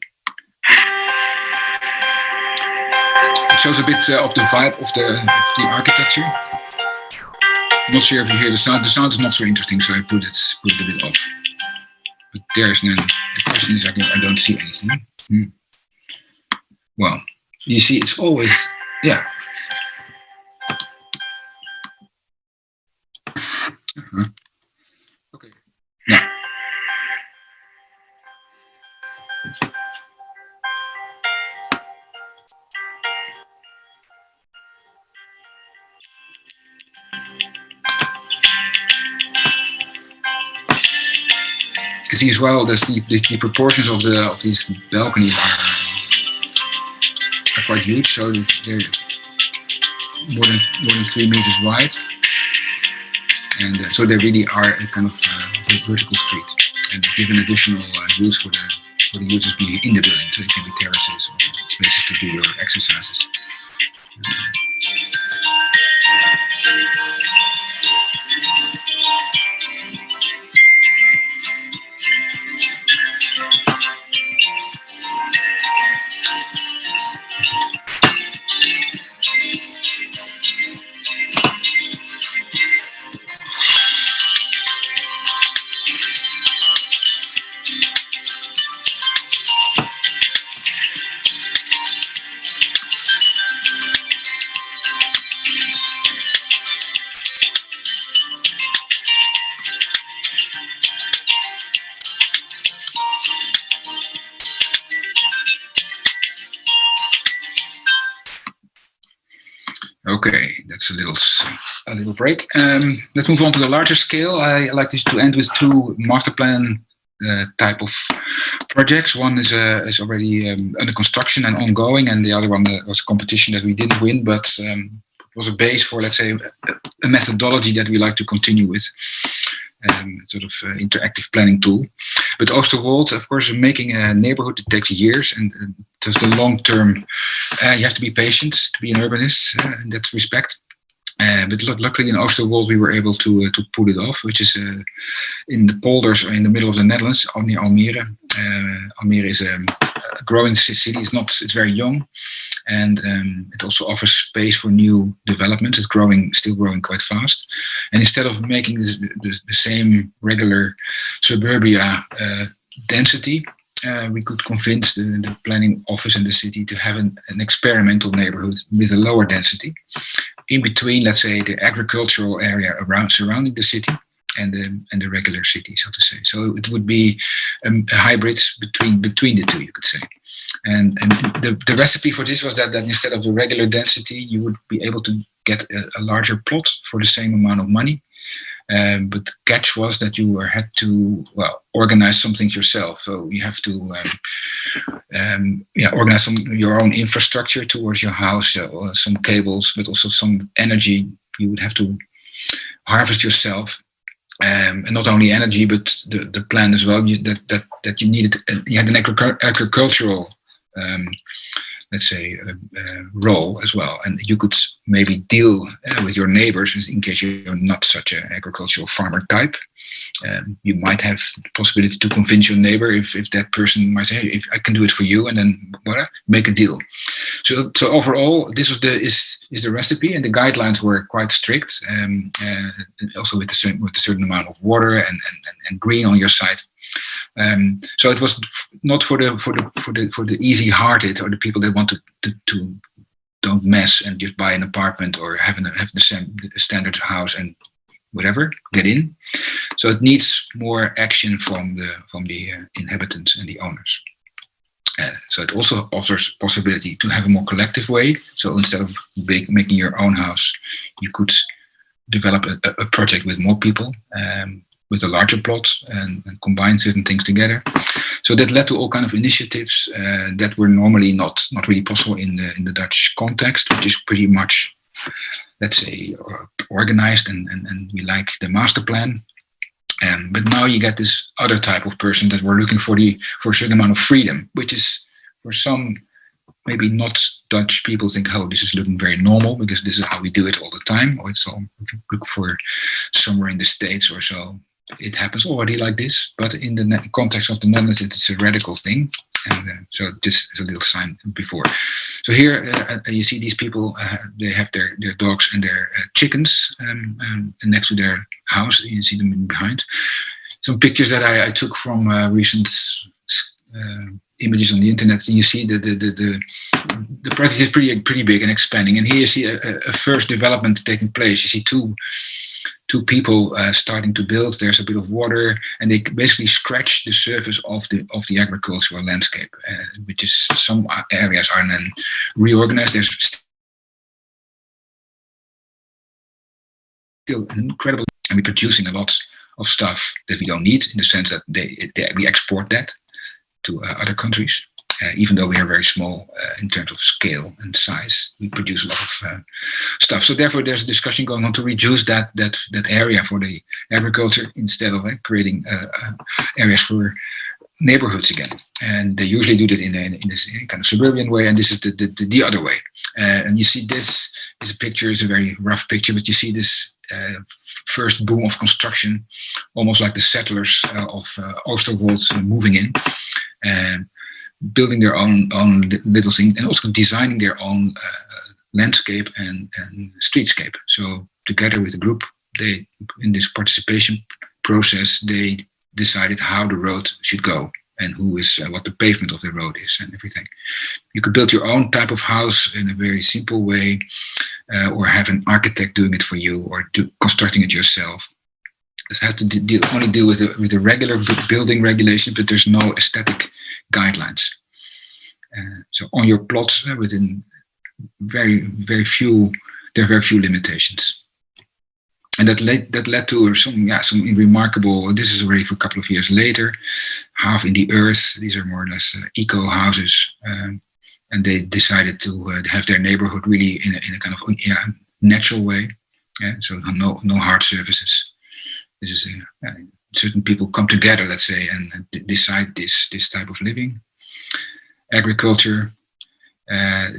It shows a bit of the vibe of the architecture. I'm not sure if you hear the sound. The sound is not so interesting, so I put it a bit off. But there's none. The question is, I don't see anything. Well, you see, it's always, Okay. Now. You can see as well that the proportions of these balconies are quite huge, so they're more than 3 meters wide, and so they really are a kind of vertical street, and give an additional use for the users being in the building. So it can be terraces or spaces to do your exercises. a little break. Let's move on to the larger scale. I like this to end with two master plan type of projects. One is already under construction and ongoing, and the other one was a competition that we didn't win, but was a base for, let's say, a methodology that we like to continue with. Sort of interactive planning tool. But Oosterwold, of course, making a neighborhood, it takes years, and just the long term, you have to be patient to be an urbanist in that respect. But luckily in Oosterwold we were able to pull it off, which is in the polders in the middle of the Netherlands, near Almere. Almere is a growing city. It's very young, and it also offers space for new development. It's still growing quite fast. And instead of making the same regular suburbia density, we could convince the planning office in the city to have an experimental neighborhood with a lower density in between, let's say, the agricultural area surrounding the city and the regular city, so to say. So it would be a hybrid between the two, you could say. And the recipe for this was that instead of the regular density, you would be able to get a larger plot for the same amount of money. But the catch was that you had to organize some things yourself. So you have to organize your own infrastructure towards your house, some cables, but also some energy you would have to harvest yourself. And not only energy, but the plan as well. That you needed. You had an agricultural, let's say, role as well, and you could maybe deal with your neighbors in case you're not such an agricultural farmer type. You might have the possibility to convince your neighbor if that person might say, "Hey, if I can do it for you," and then make a deal. So overall, this was the recipe, and the guidelines were quite strict, also with a certain amount of water and green on your site. So it was not for the easy-hearted or the people that want to don't mess and just buy an apartment or have the same standard house and whatever, get in. So it needs more action from the inhabitants and the owners. So it also offers possibility to have a more collective way. So instead of making your own house, you could develop a project with more people, with a larger plot, and combine certain things together. So that led to all kind of initiatives that were normally not really possible in the Dutch context, which is pretty much, let's say, organized, and we like the master plan. But now you get this other type of person that were looking for a certain amount of freedom, which is for some maybe not Dutch people think, oh, this is looking very normal because this is how we do it all the time. Or it's all look for somewhere in the States or so. It happens already like this, but in the context of the Netherlands, it's a radical thing. And so this is a little sign before. So here you see these people, they have their dogs and their chickens next to their house. You see them behind. Some pictures that I took from recent images on the internet. And you see the project is pretty big and expanding. And here you see a first development taking place. You see two people starting to build. There's a bit of water, and they basically scratch the surface of the agricultural landscape, which is some areas are then reorganized. There's still incredible, and we're producing a lot of stuff that we don't need, in the sense that we export that to other countries. Even though we are very small in terms of scale and size, we produce a lot of stuff. So therefore, there's a discussion going on to reduce that area for the agriculture instead of creating areas for neighborhoods again. And they usually do that in this kind of suburban way, and this is the other way. And you see, this is a picture. It's a very rough picture, but you see this first boom of construction, almost like the settlers of Oosterwold moving in. Building their own little thing, and also designing their own landscape and streetscape. So together with the group, they, in this participation process, they decided how the road should go and who is what the pavement of the road is and everything. You could build your own type of house in a very simple way, or have an architect doing it for you, or constructing it yourself. It has to only deal with the regular building regulations, but there's no aesthetic guidelines. So on your plot, within very, very few there are very few limitations. And that led to some remarkable. This is already for a couple of years later. Half in the earth. These are more or less eco houses, and they decided to have their neighborhood really in a kind of natural way. Yeah? So no hard surfaces. This is certain people come together, let's say, and decide this type of living. Agriculture.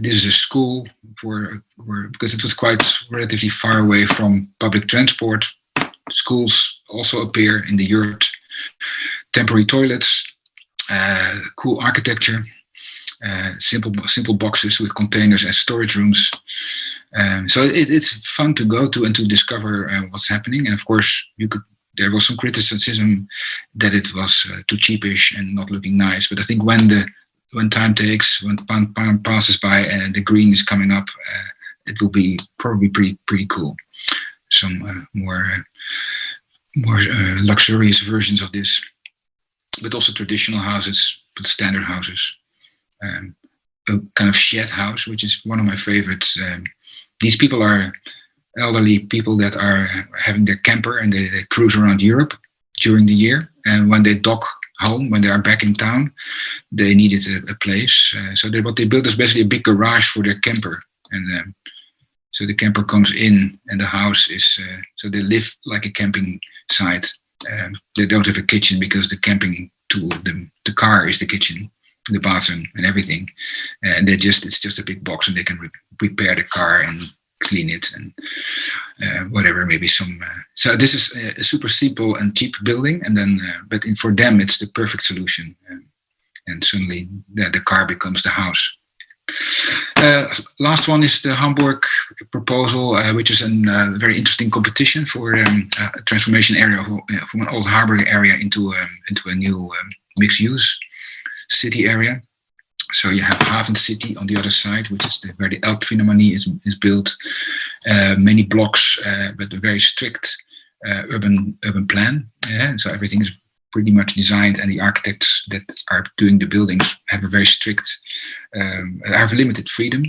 This is a school because it was quite relatively far away from public transport. Schools also appear in the yurt. Temporary toilets, cool architecture, simple boxes with containers as storage rooms. So it's fun to go to and to discover what's happening. And of course, there was some criticism that it was too cheapish and not looking nice. But I think when time passes by and the green is coming up, it will be probably pretty cool. Some more luxurious versions of this, but also traditional houses, but standard houses. A kind of shed house, which is one of my favorites. These people are elderly people that are having their camper and they cruise around Europe during the year. And when they dock home, when they are back in town, they needed a place. So what they built is basically a big garage for their camper. And so the camper comes in and the house is, so they live like a camping site. They don't have a kitchen because the camping tool, the car is the kitchen, the bathroom and everything. And it's just a big box and they can repair the car and clean it and whatever, maybe some. So this is a super simple and cheap building, and then, but for them it's the perfect solution, and suddenly the car becomes the house. Last one is the Hamburg proposal, which is a very interesting competition for a transformation area from an old harbor area into a new mixed-use city area. So you have Haven City on the other side, which is where the Alp Phenomenon is built. Many blocks, but a very strict urban plan. So everything is pretty much designed, and the architects that are doing the buildings have a very strict, have limited freedom.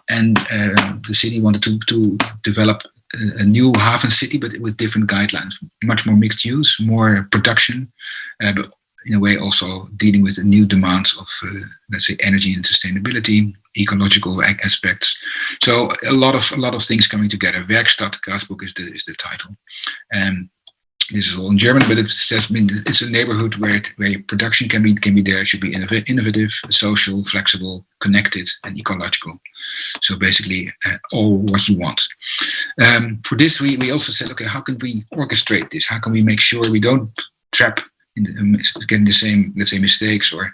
And the city wanted to develop a new Haven City, but with different guidelines, much more mixed use, more production, but in a way also dealing with the new demands of, let's say, energy and sustainability, ecological aspects. So a lot of things coming together. Werkstatt Gasboek is the title. This is all in German, but it says it's a neighborhood where production can be there. It should be innovative, social, flexible, connected, and ecological. So basically, all what you want. For this, we also said, okay, how can we orchestrate this? How can we make sure we don't trap getting the same, let's say, mistakes, or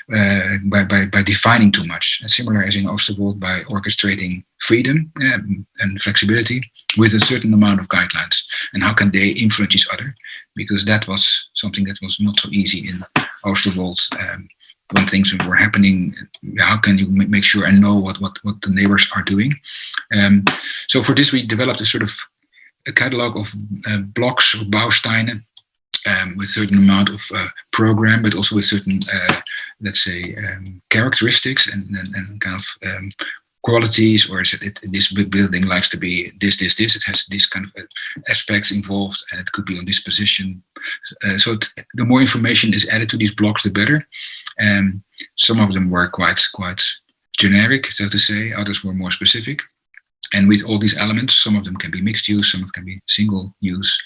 by defining too much. Similar as in Oosterwold, by orchestrating freedom and flexibility with a certain amount of guidelines. And how can they influence each other? Because that was something that was not so easy in Oosterwold. When things were happening, how can you make sure and know what the neighbors are doing? So for this, we developed a sort of a catalog of blocks or Bausteine, with a certain amount of program, but also with certain, let's say, characteristics and kind of qualities, or is it this big building likes to be this. It has this kind of aspects involved, and it could be on this position. So the more information is added to these blocks, the better. Some of them were quite generic, so to say. Others were more specific. And with all these elements, some of them can be mixed use, some of them can be single use.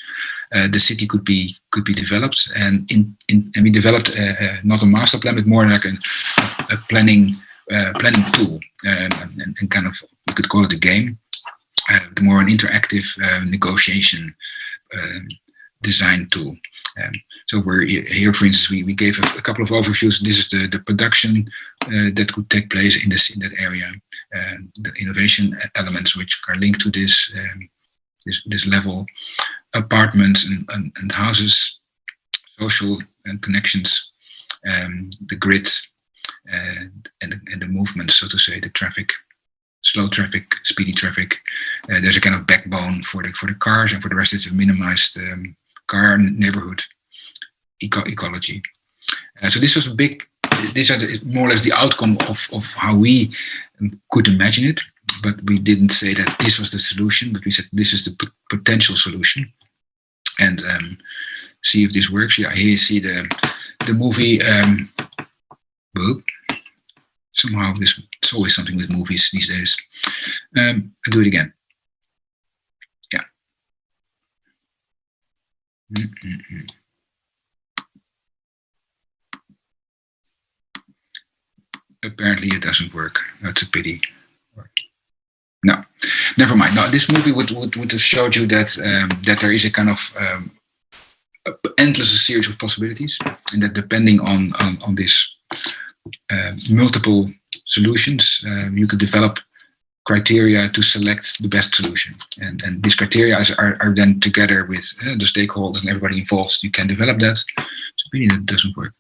The city could be developed, and we developed not a master plan, but more like a planning tool, and kind of, you could call it a game, more an interactive negotiation design tool. So we're here, for instance, we gave a couple of overviews. This is the production that could take place in that area, the innovation elements which are linked to this level, apartments and houses, social and connections, the grid, and the movement, so to say, the traffic, slow traffic, speedy traffic. There's a kind of backbone for the cars, and for the rest it's a minimized car neighborhood ecology. So this was these are more or less the outcome of how we could imagine it. but we didn't say that this was the solution, but we said this is the potential solution, and see if this works. Yeah, here you see the movie. Well, somehow it's always something with movies these days. I'll do it again. Yeah. Apparently it doesn't work. That's a pity. No, never mind. No, this movie would have showed you that that there is a kind of endless series of possibilities, and that depending on this multiple solutions, you could develop criteria to select the best solution, and these criteria are then together with the stakeholders and everybody involved. You can develop that. It's a pity that it doesn't work.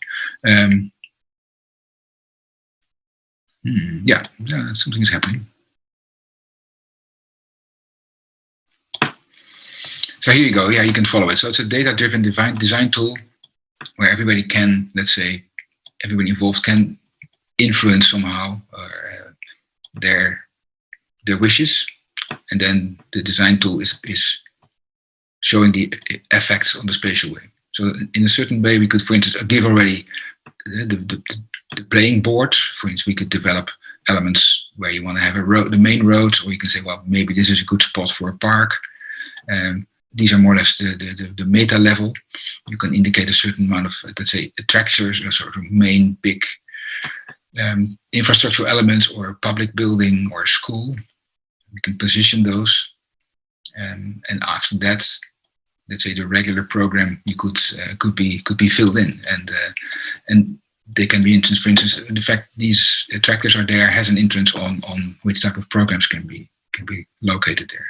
Yeah, something is happening. So here you go. Yeah, you can follow it. So it's a data-driven design tool where everybody can, let's say, everybody involved can influence somehow their wishes, and then the design tool is showing the effects on the spatial way. So in a certain way, we could, for instance, give already the playing board. For instance, we could develop elements where you want to have a road, the main road, or you can say, well, maybe this is a good spot for a park. These are more or less the meta level. You can indicate a certain amount of, let's say, attractors, or sort of main big infrastructural elements, or a public building or a school. We can position those, and after that, let's say the regular program, you could be filled in, and they can be for instance, the fact these attractors are there has an influence on which type of programs can be located there.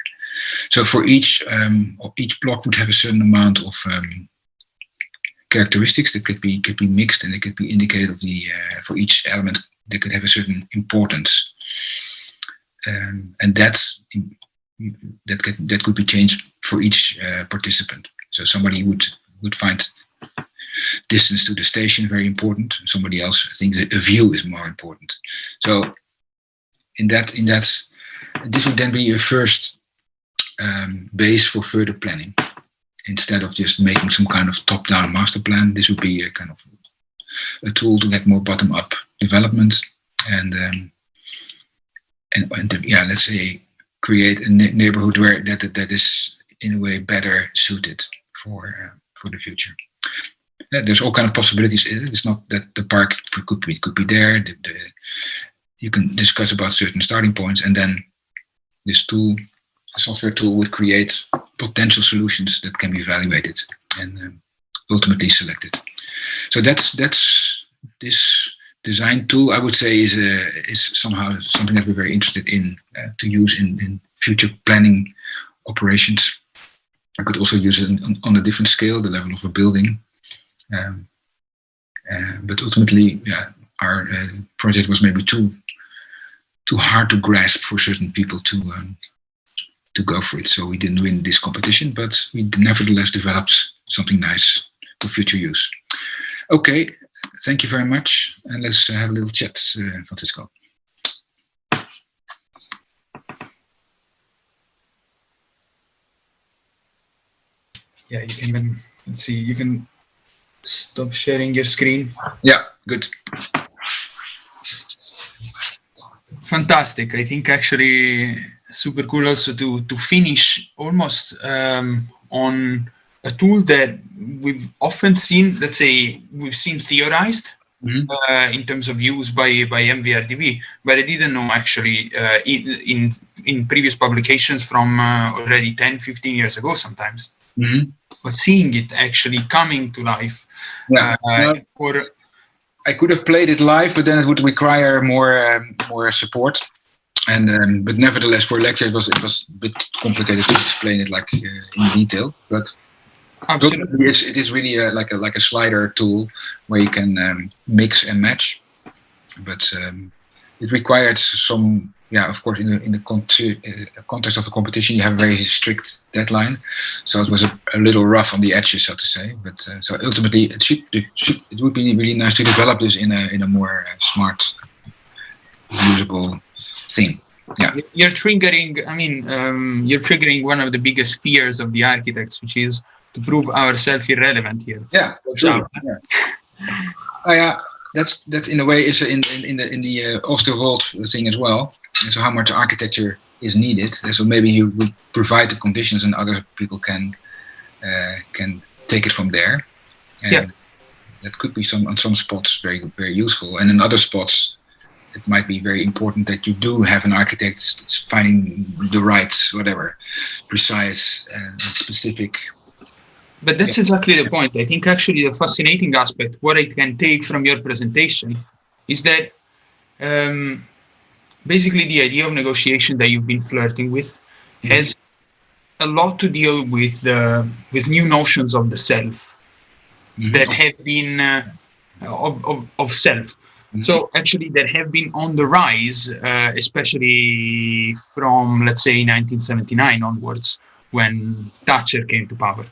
So for each block would have a certain amount of characteristics that could be mixed, and it could be indicated of the for each element they could have a certain importance, and that could be changed for each participant. So somebody would find distance to the station very important. Somebody else thinks that a view is more important. So in that this would then be a first base for further planning. Instead of just making some kind of top-down master plan, this would be a kind of a tool to get more bottom-up development, and yeah, let's say create a neighborhood where that is in a way better suited for the future. There's all kind of possibilities. It's not that the park could be there. You can discuss about certain starting points, and then this tool, a software tool, would create potential solutions that can be evaluated and ultimately selected. So that's this design tool, I would say, is somehow something that we're very interested in to use in future planning operations. I could also use it on a different scale, the level of a building. But ultimately, yeah, our project was maybe too hard to grasp for certain people to go for it. So we didn't win this competition, but we nevertheless developed something nice for future use. Okay, thank you very much, and let's have a little chat, Francisco. Yeah, you can then, let's see, you can stop sharing your screen. Yeah, good. Fantastic. I think actually super cool also to finish almost on a tool that we've often seen, let's say, we've seen theorized in terms of use by MVRDV, but I didn't know actually in previous publications from already 10, 15 years ago sometimes. But seeing it actually coming to life. Yeah. I could have played it live, but then it would require more support. And but nevertheless, for a lecture, it was a bit complicated to explain it like in detail. But absolutely, it is really like a slider tool where you can mix and match. But it required some. Yeah, of course, in the context of a competition, you have a very strict deadline, so it was a little rough on the edges, so to say. But so ultimately, it would be really nice to develop this in a more smart, usable thing. Yeah. You're triggering. I mean, you're triggering one of the biggest fears of the architects, which is to prove ourselves irrelevant here. Yeah, true. Yeah. Yeah, that's in a way is in the Oosterwold thing as well. And so how much architecture is needed. And so maybe you would provide the conditions, and other people can take it from there. And yeah. That could be on some spots very very useful, and in other spots it might be very important that you do have an architect finding the right, whatever, precise and specific. But that's exactly the point. I think actually the fascinating aspect, what I can take from your presentation, is that basically the idea of negotiation that you've been flirting with has a lot to deal with new notions of the self that have been of self. So actually that have been on the rise, especially from, let's say, 1979 onwards, when Thatcher came to power.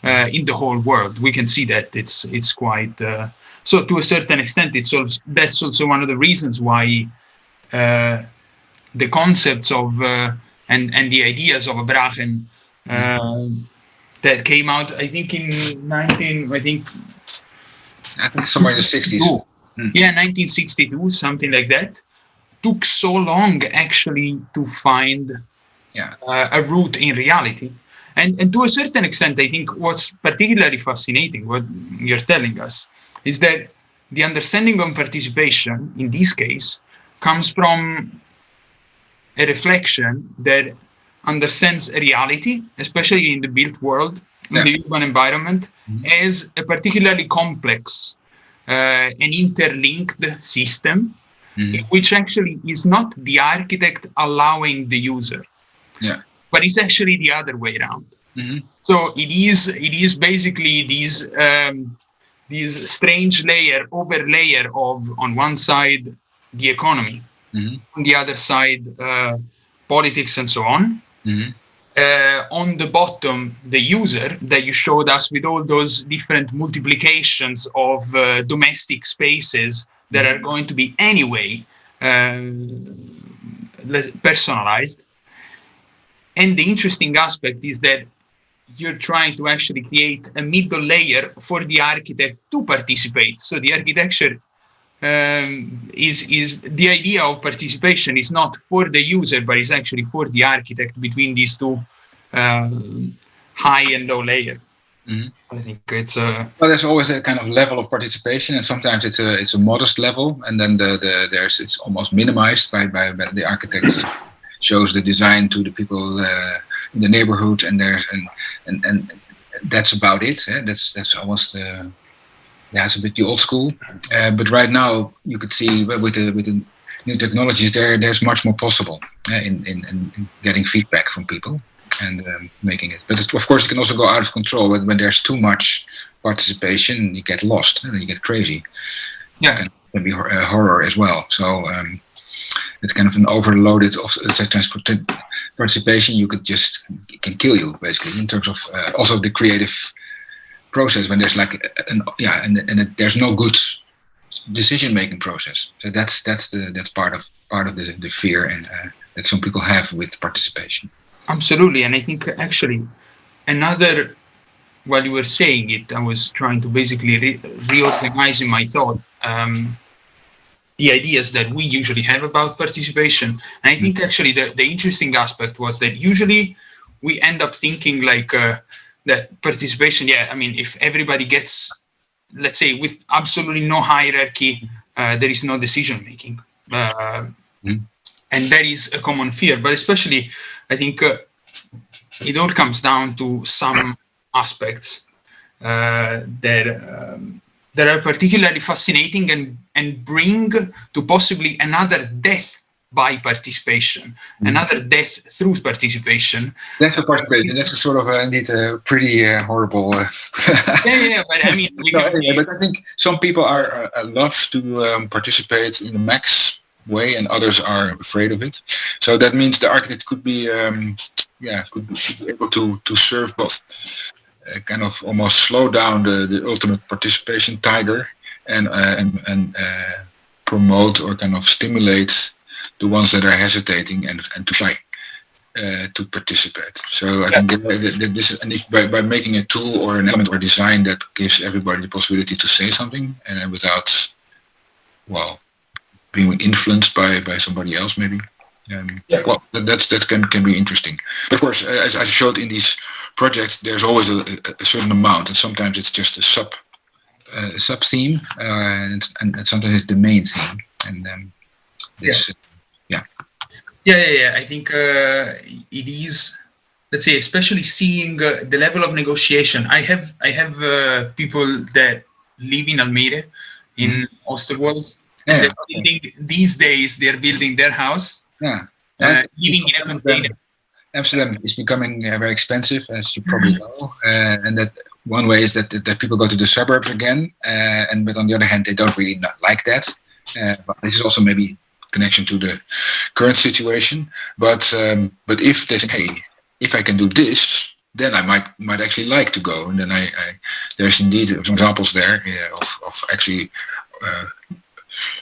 In the whole world, we can see that it's quite so. To a certain extent, that's also one of the reasons why the concepts of and the ideas of Brachen that came out, I think in somewhere in the 60s. Yeah, 1962, something like that. Took so long actually to find a root in reality. And to a certain extent, I think what's particularly fascinating, what you're telling us, is that the understanding of participation, in this case, comes from a reflection that understands reality, especially in the built world, in the urban environment, as a particularly complex and interlinked system, which actually is not the architect allowing the user. Yeah. But it's actually the other way around. So it is basically these strange overlayer of, on one side, the economy, on the other side, politics and so on. On the bottom, the user that you showed us with all those different multiplications of domestic spaces that are going to be anyway personalized. And the interesting aspect is that you're trying to actually create a middle layer for the architect to participate. So the architecture is the idea of participation is not for the user, but it's actually for the architect between these two high and low layer. I think it's well, there's always a kind of level of participation, and sometimes it's a modest level, and then it's almost minimized by the architects. Shows the design to the people in the neighborhood, and that's about it. That's almost it's a bit the old school. But right now you could see with the new technologies there's much more possible in getting feedback from people and making it. But of course it can also go out of control when there's too much participation. You get lost and you get crazy. Yeah, it can be horror as well. So. It's kind of an overloaded of participation. It can kill you basically in terms of also the creative process when there's like there's no good decision making process. So that's part of the fear and that some people have with participation. Absolutely, and I think actually another. While you were saying it, I was trying to basically reorganize in my thought. The ideas that we usually have about participation. And I think actually the interesting aspect was that usually we end up thinking like that participation, I mean, if everybody gets, let's say, with absolutely no hierarchy, there is no decision making. And that is a common fear, but especially I think it all comes down to some aspects that are particularly fascinating and bring to possibly another death by participation, another death through participation. That's a participation. That's a sort of indeed a pretty horrible. But I mean, but I think some people are love to participate in a max way, and others are afraid of it. So that means the architect could be, should be able to serve both. Kind of almost slow down the ultimate participation tiger and promote or kind of stimulate the ones that are hesitating and too shy to participate. So I think that this, and if by making a tool or an element or design that gives everybody the possibility to say something without, well, being influenced by somebody else, maybe. Well, that can be interesting. But of course, as I showed in these projects, there's always a certain amount, and sometimes it's just a sub theme, and sometimes it's the main theme. And this, Yeah. I think it is. Let's say, especially seeing the level of negotiation. I have people that live in Almere, in Oosterwolde. Yeah. These days, they're building their house. Yeah. Living in a container. Amsterdam is becoming very expensive, as you probably know, and that one way is that people go to the suburbs again, but on the other hand, they don't really like that. But this is also maybe connection to the current situation. But if they think, hey, if I can do this, then I might actually like to go, and then there's indeed some examples there of actually.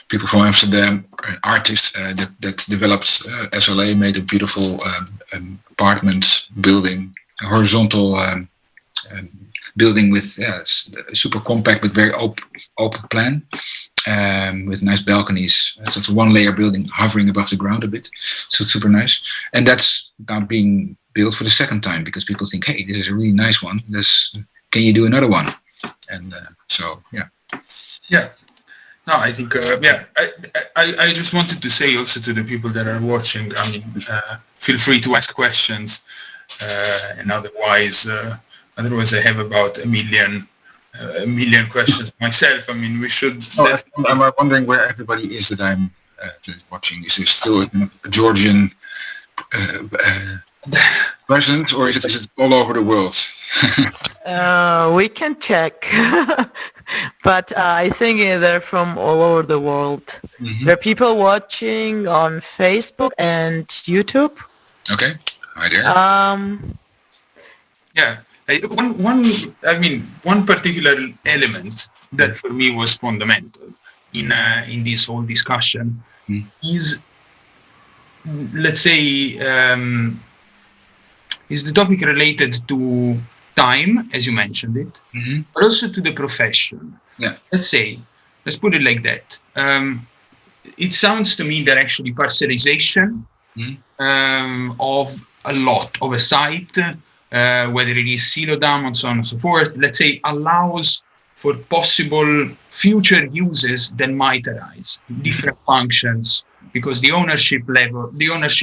People from Amsterdam, artists that developed SLA, made a beautiful apartment building, a horizontal building with super compact but very open plan, with nice balconies. So it's a one-layer building hovering above the ground a bit. So it's super nice, and that's now being built for the second time because people think, hey, this is a really nice one. Can you do another one? And so yeah. No, I think, I just wanted to say also to the people that are watching, I mean, feel free to ask questions, and otherwise I have about a million questions myself. I mean, we should... I'm wondering where everybody is that I'm watching. Is there still a Georgian present, or is it all over the world? We can check. But I think they're from all over the world. Mm-hmm. There are people watching on Facebook and YouTube. Okay, hi there. One particular element that for me was fundamental in this whole discussion is, let's say, is the topic related to time, as you mentioned it, but also to the profession. Yeah. Let's put it like that. It sounds to me that actually parcelization of a lot of a site, whether it is silo dam and so on and so forth, let's say, allows for possible future uses that might arise, different functions, because the ownership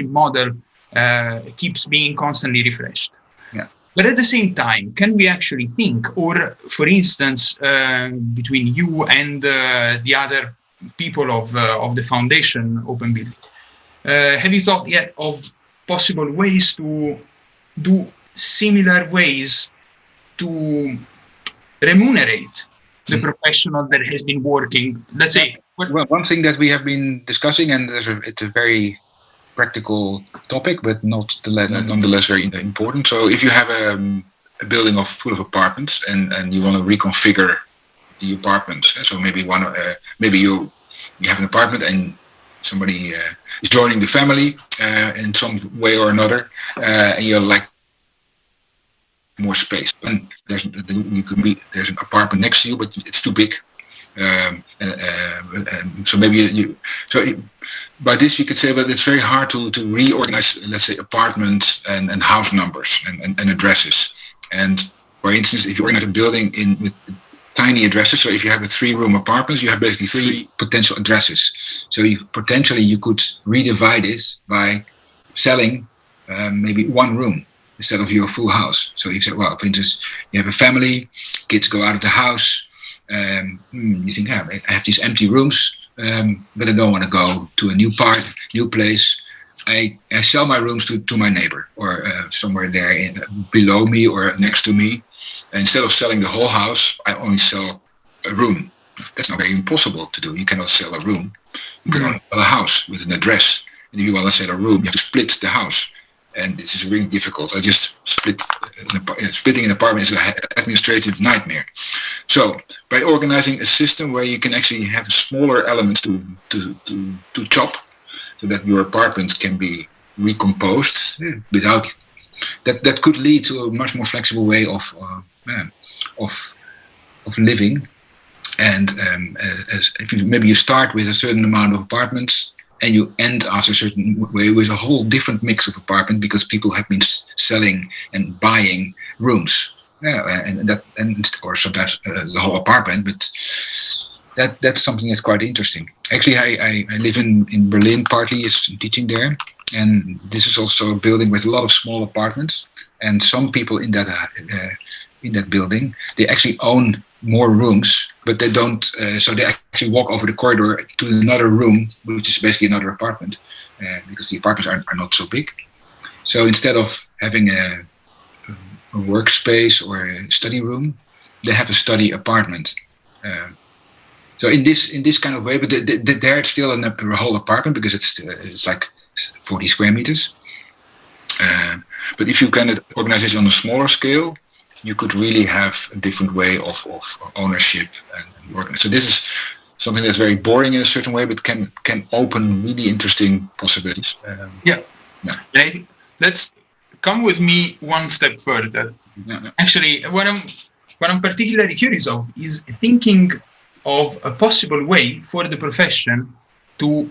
model keeps being constantly refreshed. Yeah. But at the same time, can we actually think, or for instance, between you and the other people of the foundation Open Building, have you thought yet of possible ways to do similar ways to remunerate the professional that has been working? Let's say. Well, one thing that we have been discussing, and it's a very practical topic, but nonetheless very important. So if you have a building full of apartments and you want to reconfigure the apartments, so maybe you have an apartment and somebody is joining the family in some way or another, and you're like more space. And there's an apartment next to you, but it's too big. So maybe by this you could say that it's very hard to reorganize, let's say, apartments and house numbers and addresses. And for instance, if you organize a building with tiny addresses, so if you have a 3-room apartment, you have basically 3 potential addresses. So you could redivide this by selling maybe 1 room instead of your full house. So you say, well, for instance, you have a family, kids go out of the house. You think, I have these empty rooms, but I don't want to go to a new place. I sell my rooms to my neighbor or somewhere there below me or next to me. And instead of selling the whole house, I only sell a room. That's not very impossible to do. You cannot sell a room. You can only sell a house with an address. And if you want to sell a room, you have to split the house. And this is really difficult. I just splitting an apartment is an administrative nightmare. So by organizing a system where you can actually have smaller elements to chop, so that your apartment can be recomposed without that could lead to a much more flexible way of living. And if maybe you start with a certain amount of apartments and you end after a certain way with a whole different mix of apartment, because people have been selling and buying rooms, or sometimes the whole apartment. But that's something that's quite interesting. Actually, I live in Berlin partly, is teaching there, and this is also a building with a lot of small apartments. And some people in that building, they actually own more rooms, but they don't. So they actually walk over the corridor to another room, which is basically another apartment, because the apartments are not so big. So instead of having a workspace or a study room, they have a study apartment. So in this kind of way, but there it's still a whole apartment, because it's like 40 square meters. But if you can organize it on a smaller scale, you could really have a different way of ownership and work. So this is something that's very boring in a certain way, but can open really interesting possibilities. And I think let's come with me one step further. Actually, what I'm particularly curious of is thinking of a possible way for the profession to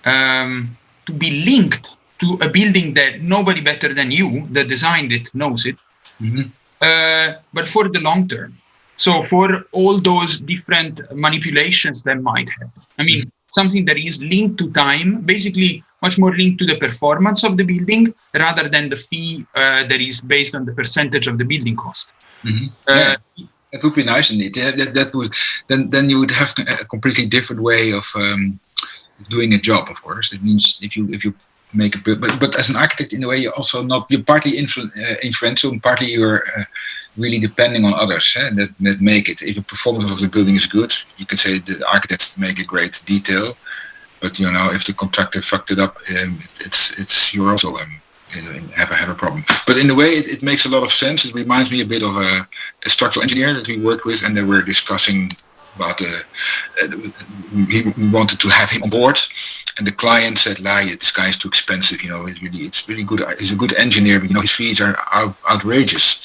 be linked to a building that nobody better than you that designed it knows it. Mm-hmm. But for the long term. So for all those different manipulations that might happen. I mean, something that is linked to time, basically much more linked to the performance of the building rather than the fee that is based on the percentage of the building cost. Mm-hmm. That would be nice indeed. That would then you would have a completely different way of doing a job. Of course, it means if you make a but as an architect, in a way, you're partly influential, and partly you're really depending on others that make it. If the performance of the building is good, you can say the architects make a great detail, but if the contractor fucked it up, it's you're also have a problem. But in a way, it makes a lot of sense. It reminds me a bit of a structural engineer that we worked with, and they were discussing about we wanted to have him on board, and the client said, this guy is too expensive, it's really good, he's a good engineer, but his fees are outrageous.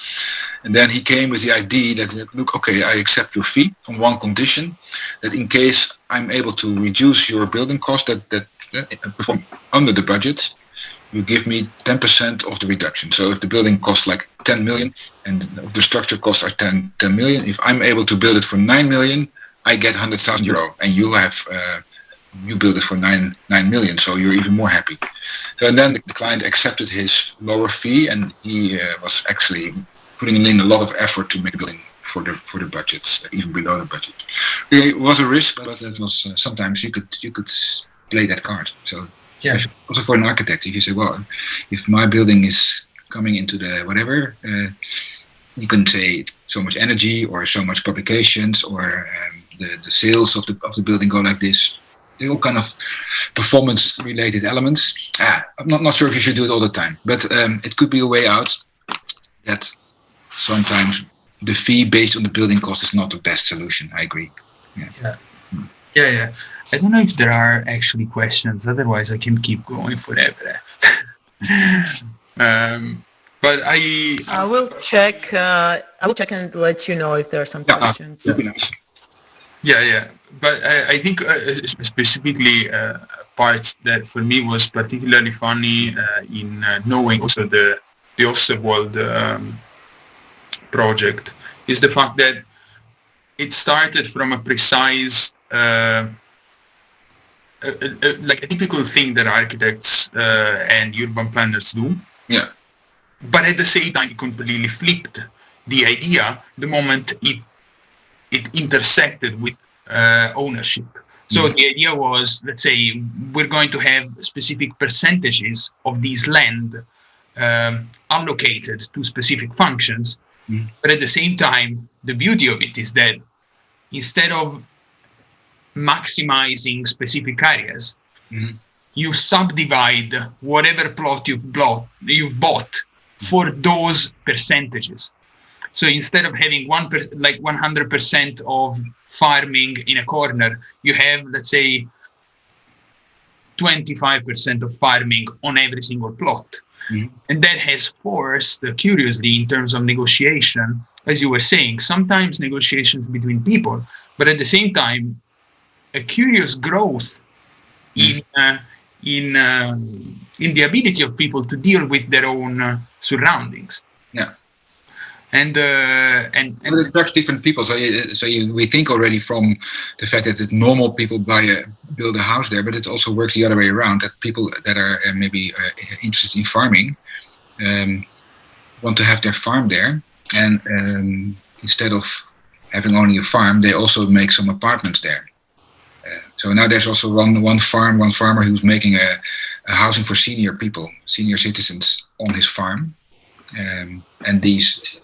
And then he came with the idea that, look, okay, I accept your fee on one condition, that in case I'm able to reduce your building cost that perform under the budget, you give me 10% of the reduction. So if the building costs like 10 million and the structure costs are 10 million, if I'm able to build it for 9 million, I get 100,000 euro, and you build it for 9 million, so you're even more happy. So and then the client accepted his lower fee, and he was actually putting in a lot of effort to make a building for the budgets, even below the budget. It was a risk, but it was sometimes you could play that card. So yeah, also for an architect, if you say, well, if my building is coming into the whatever, you can say it's so much energy or so much publications or the sales of the building go like this. They're all kind of performance-related elements. I'm not sure if you should do it all the time, but it could be a way out. That sometimes the fee based on the building cost is not the best solution. I agree. Yeah. I don't know if there are actually questions. Otherwise, I can keep going forever. But I will check. I will check and let you know if there are some questions. Yeah. But I think specifically parts that for me was particularly funny in knowing also the Osterwald project is the fact that it started from a precise, like a typical thing that architects and urban planners do. Yeah. But at the same time, it completely flipped the idea the moment it intersected with ownership. So the idea was, let's say, we're going to have specific percentages of this land allocated to specific functions. But at the same time, the beauty of it is that instead of maximizing specific areas, you subdivide whatever plot you've bought for those percentages. So instead of having 100% of farming in a corner, you have, let's say, 25% of farming on every single plot. And that has forced, curiously, in terms of negotiation, as you were saying, sometimes negotiations between people, but at the same time, a curious growth in the ability of people to deal with their own surroundings. Yeah. And it attracts different people. We think already from the fact that normal people build a house there, but it also works the other way around. That people that are maybe interested in farming want to have their farm there, and instead of having only a farm, they also make some apartments there. So now there's also one farmer who's making a housing for senior people, senior citizens on his farm, and these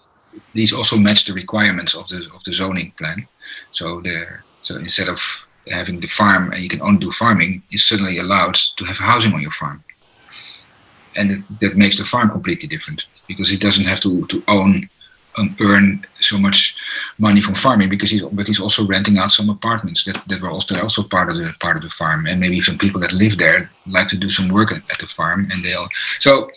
also match the requirements of the zoning plan. So instead of having the farm and you can only do farming, it's suddenly allowed to have housing on your farm, and that makes the farm completely different, because he doesn't have to own and earn so much money from farming, because he's also renting out some apartments that were also part of the farm, and maybe some people that live there like to do some work at the farm, and so.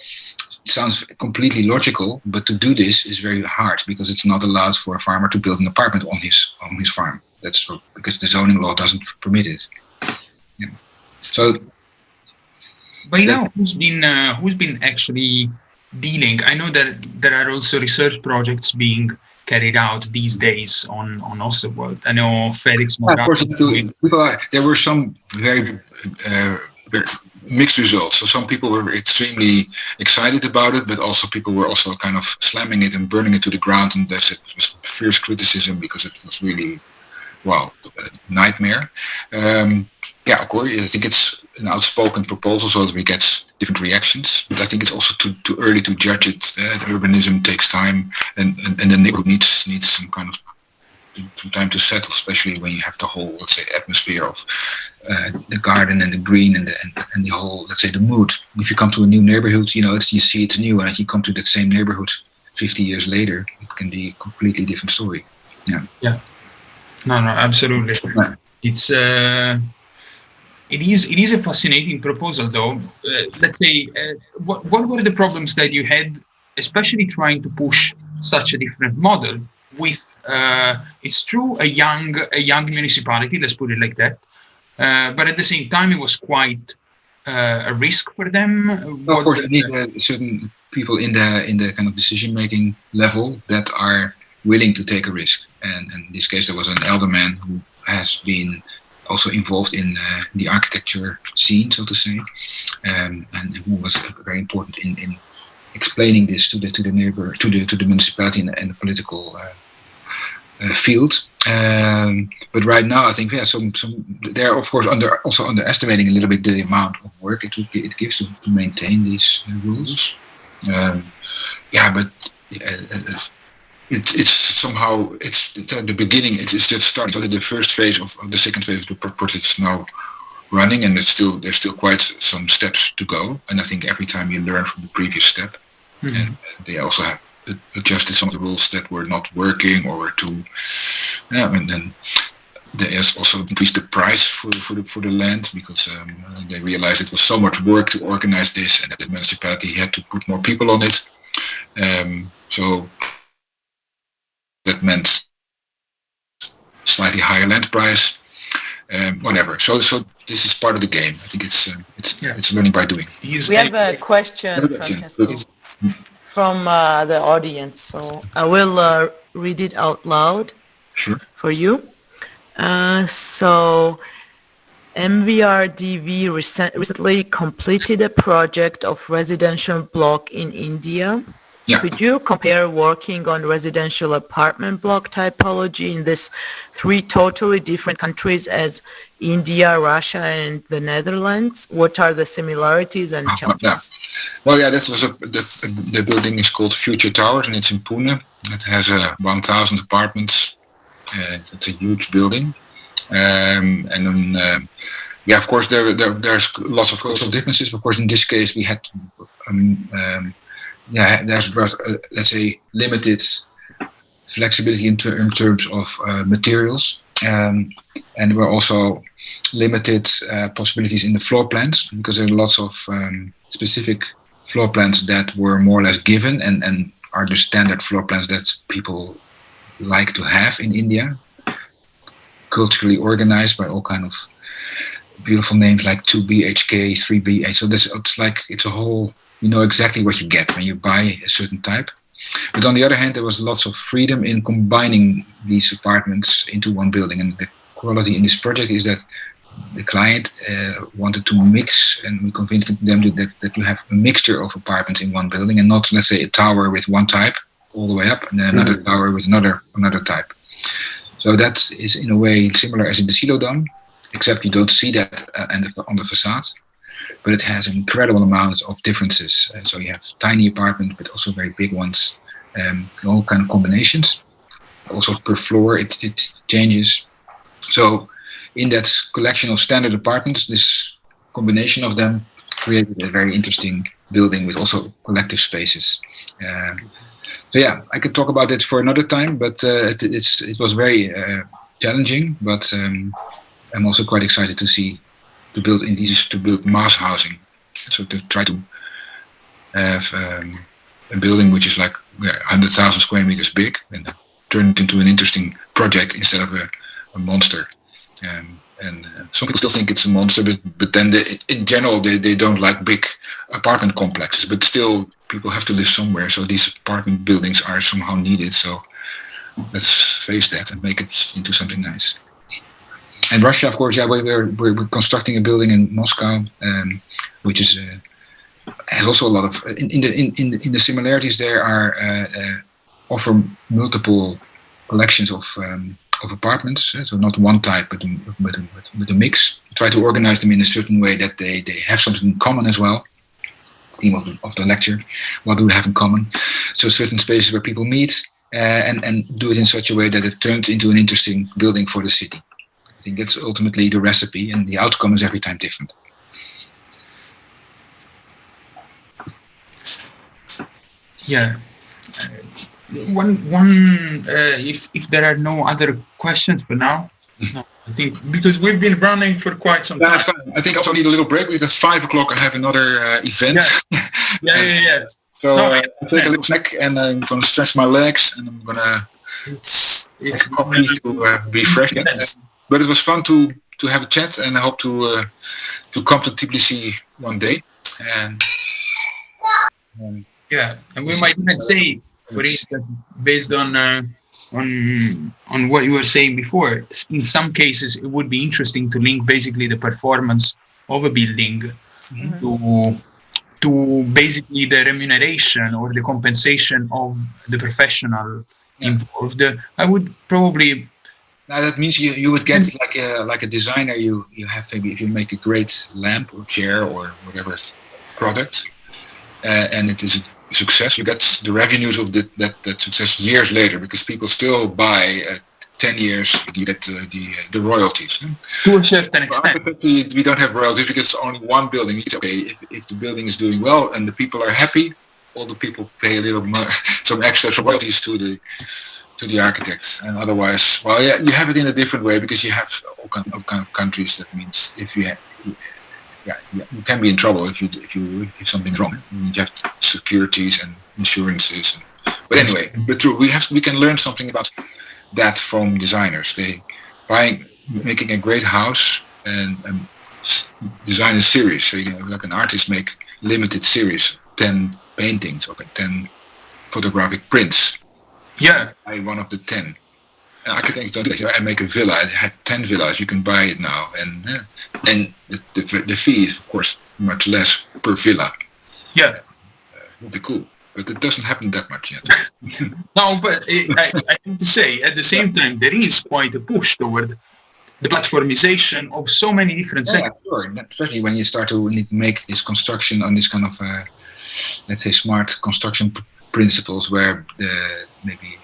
It sounds completely logical, but to do this is very hard, because it's not allowed for a farmer to build an apartment on his farm. That's because the zoning law doesn't permit it. Yeah. So, but who's been actually dealing? I know that there are also research projects being carried out these days on Osterwald. I know Felix. Of course, there were some very mixed results. So some people were extremely excited about it, but also people were also kind of slamming it and burning it to the ground, and it was fierce criticism because it was really, a nightmare. Of course, I think it's an outspoken proposal, so that we get different reactions. But I think it's also too early to judge it. Urbanism takes time, and the neighborhood needs some kind of time to settle, especially when you have the whole, let's say, atmosphere of the garden and the green and the whole, let's say, the mood. If you come to a new neighborhood, you see it's new, and if you come to that same neighborhood 50 years later, it can be a completely different story. Yeah. Yeah. No, absolutely. Yeah. It is a fascinating proposal, though. Let's say, what were the problems that you had, especially trying to push such a different model with, it's true, a young municipality, let's put it like that, but at the same time it was quite a risk for them. Of course, you need certain people in the kind of decision-making level that are willing to take a risk, and in this case there was an elderman who has been also involved in the architecture scene, so to say, and who was very important in explaining this to the neighbor, to the municipality and the political field. But right now, I think they're of course also underestimating a little bit the amount of work it gives to maintain these rules. But it's somehow it's the beginning. It's just starting. So the first phase of the second phase of the project is now running, and there's still quite some steps to go. And I think every time you learn from the previous step, and they also have adjusted some of the rules that were not working or were too. And then they also increased the price for the land, because they realized it was so much work to organize this, and that the municipality had to put more people on it. So that meant slightly higher land price. Whatever. So this is part of the game. I think it's learning by doing. We have a question from the audience, so I will read it out loud. Sure. For you. So MVRDV recently completed a project of residential block in India. Yeah. Could you compare working on residential apartment block typology in these three totally different countries as India, Russia, and the Netherlands? What are the similarities and challenges? Yeah. Well, the building is called Future Towers, and it's in Pune. It has 1,000 apartments. It's a huge building, and then of course there's lots of cultural differences. Of course, in this case we had there's let's say limited flexibility in terms of materials. and there were also limited possibilities in the floor plans, because there are lots of specific floor plans that were more or less given and are the standard floor plans that people like to have in India, culturally organized by all kind of beautiful names like 2BHK, 3BH. So it's a whole, you know exactly what you get when you buy a certain type. But on the other hand, there was lots of freedom in combining these apartments into one building. And the quality in this project is that the client wanted to mix, and we convinced them that you have a mixture of apartments in one building, and not, let's say, a tower with one type all the way up and then another tower with another type. So that is in a way similar as in the Silo Dome, except you don't see that on the facade. But it has an incredible amount of differences. So you have tiny apartments, but also very big ones, all kind of combinations. Also per floor, it changes. So in that collection of standard apartments, this combination of them created a very interesting building with also collective spaces. So yeah, I could talk about it for another time, but it was very challenging. But I'm also quite excited to build mass housing. So to try to have a building which is like 100,000 square meters big and turn it into an interesting project instead of a monster. And some people still think it's a monster, but then in general they don't like big apartment complexes. But still, people have to live somewhere, so these apartment buildings are somehow needed. So let's face that and make it into something nice. And Russia, of course, yeah, we're constructing a building in Moscow, which is has also a lot of in the similarities. There are offer multiple collections of apartments, so not one type, but a mix. Try to organize them in a certain way that they have something in common as well. Theme of the lecture: what do we have in common? So certain spaces where people meet, and do it in such a way that it turns into an interesting building for the city. I think that's ultimately the recipe, and the outcome is every time different. Yeah. If there are no other questions for now, no, I think because we've been running for quite some time. I think I also need a little break because at 5 o'clock I have another event. Yeah. So I'll take a little snack and I'm going to stretch my legs and I'm going to coffee to be fresh again. But it was fun to have a chat, and I hope to come to Tbilisi one day. And and we might even say, for instance, based on what you were saying before, in some cases it would be interesting to link basically the performance of a building to basically the remuneration or the compensation of the professional involved. I would probably. Now that means you would get like a designer. You have maybe if you make a great lamp or chair or whatever product, and it is a success, you get the revenues of that success years later, because people still buy 10 years. You get the royalties. To a certain extent, we don't have royalties because it's only one building. It's okay if the building is doing well and the people are happy. All the people pay a little more, some extra royalties to the architects, and otherwise, well, yeah, you have it in a different way because you have all kind of countries. That means if you can be in trouble if something's wrong. You have securities and insurances. But anyway, but true, we can learn something about that from designers. They making a great house and design a series. So you like an artist make limited series, 10 paintings or 10 photographic prints. Yeah, I one of the 10. Architects don't do that. I make a villa. I had 10 villas. You can buy it now, and the fee is of course much less per villa. Yeah, would be cool, but it doesn't happen that much yet. No, but I have to say, at the same time, there is quite a push toward the platformization of so many different sectors. Sure. Especially when you start to make this construction on this kind of, let's say, smart construction principles, where maybe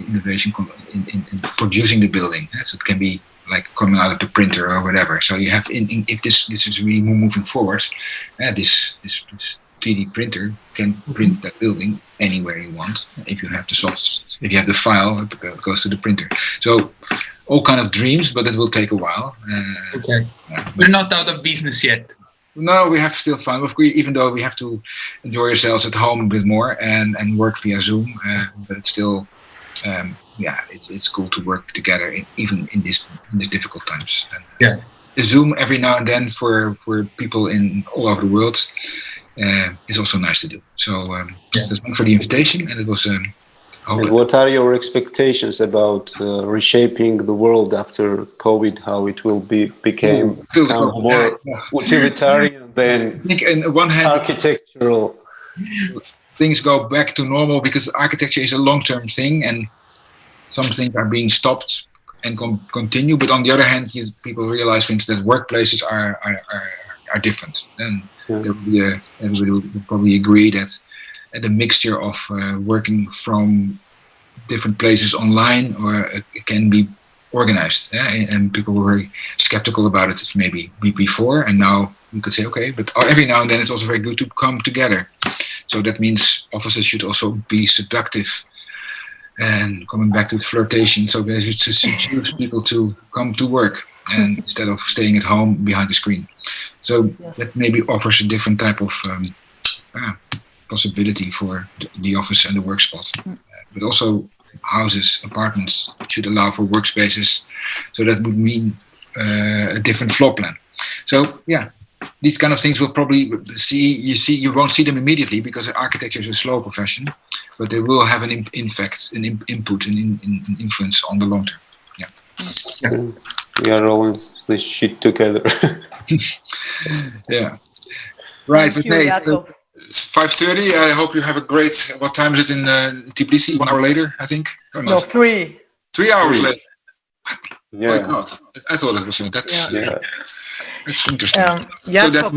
innovation in producing the building. So it can be like coming out of the printer or whatever. So you have, if this is really moving forward, this 3D printer can print that building anywhere you want. If you have the file, it goes to the printer. So all kind of dreams, but it will take a while. Okay. We're not out of business yet. No, we have still fun. Even though we have to enjoy ourselves at home a bit more and work via Zoom, but it's still, it's cool to work together even in these difficult times. And, yeah. Zoom every now and then for people in all over the world is also nice to do. So that's not for the invitation, and it was. And what are your expectations about reshaping the world after COVID? How it will become more utilitarian than I think on one hand, architectural. Things go back to normal because architecture is a long-term thing, and some things are being stopped and continue. But on the other hand, people realize, for instance, that workplaces are different, and everybody will probably agree that. The mixture of working from different places online, or it can be organized. And people were very skeptical about it maybe before, and now we could say, okay, but every now and then it's also very good to come together. So that means offices should also be seductive. And coming back to flirtation, so they should seduce people to come to work and instead of staying at home behind the screen. So that maybe offers a different type of possibility for the office and the work spot. But also houses, apartments should allow for workspaces. So that would mean a different floor plan. So these kind of things will probably you won't see them immediately because architecture is a slow profession, but they will have an impact, an input, an influence on the long term. We are all in this shit together. Right. Thank you, Jacob. It's 5:30. I hope you have a great. What time is it in Tbilisi? 1 hour later, I think. No, 3. 3 hours later. Yeah. Oh my God. I thought it was. That's interesting. Jacob,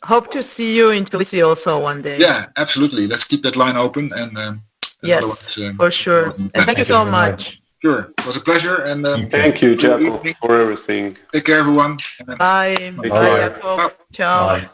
hope to see you in Tbilisi also one day. Yeah, absolutely. Let's keep that line open and. Yes, for sure. And thank you so much. Sure, it was a pleasure. And thank you, Jacob, for everything. Take care, everyone. Bye. Bye, Jacob. Ciao. Bye.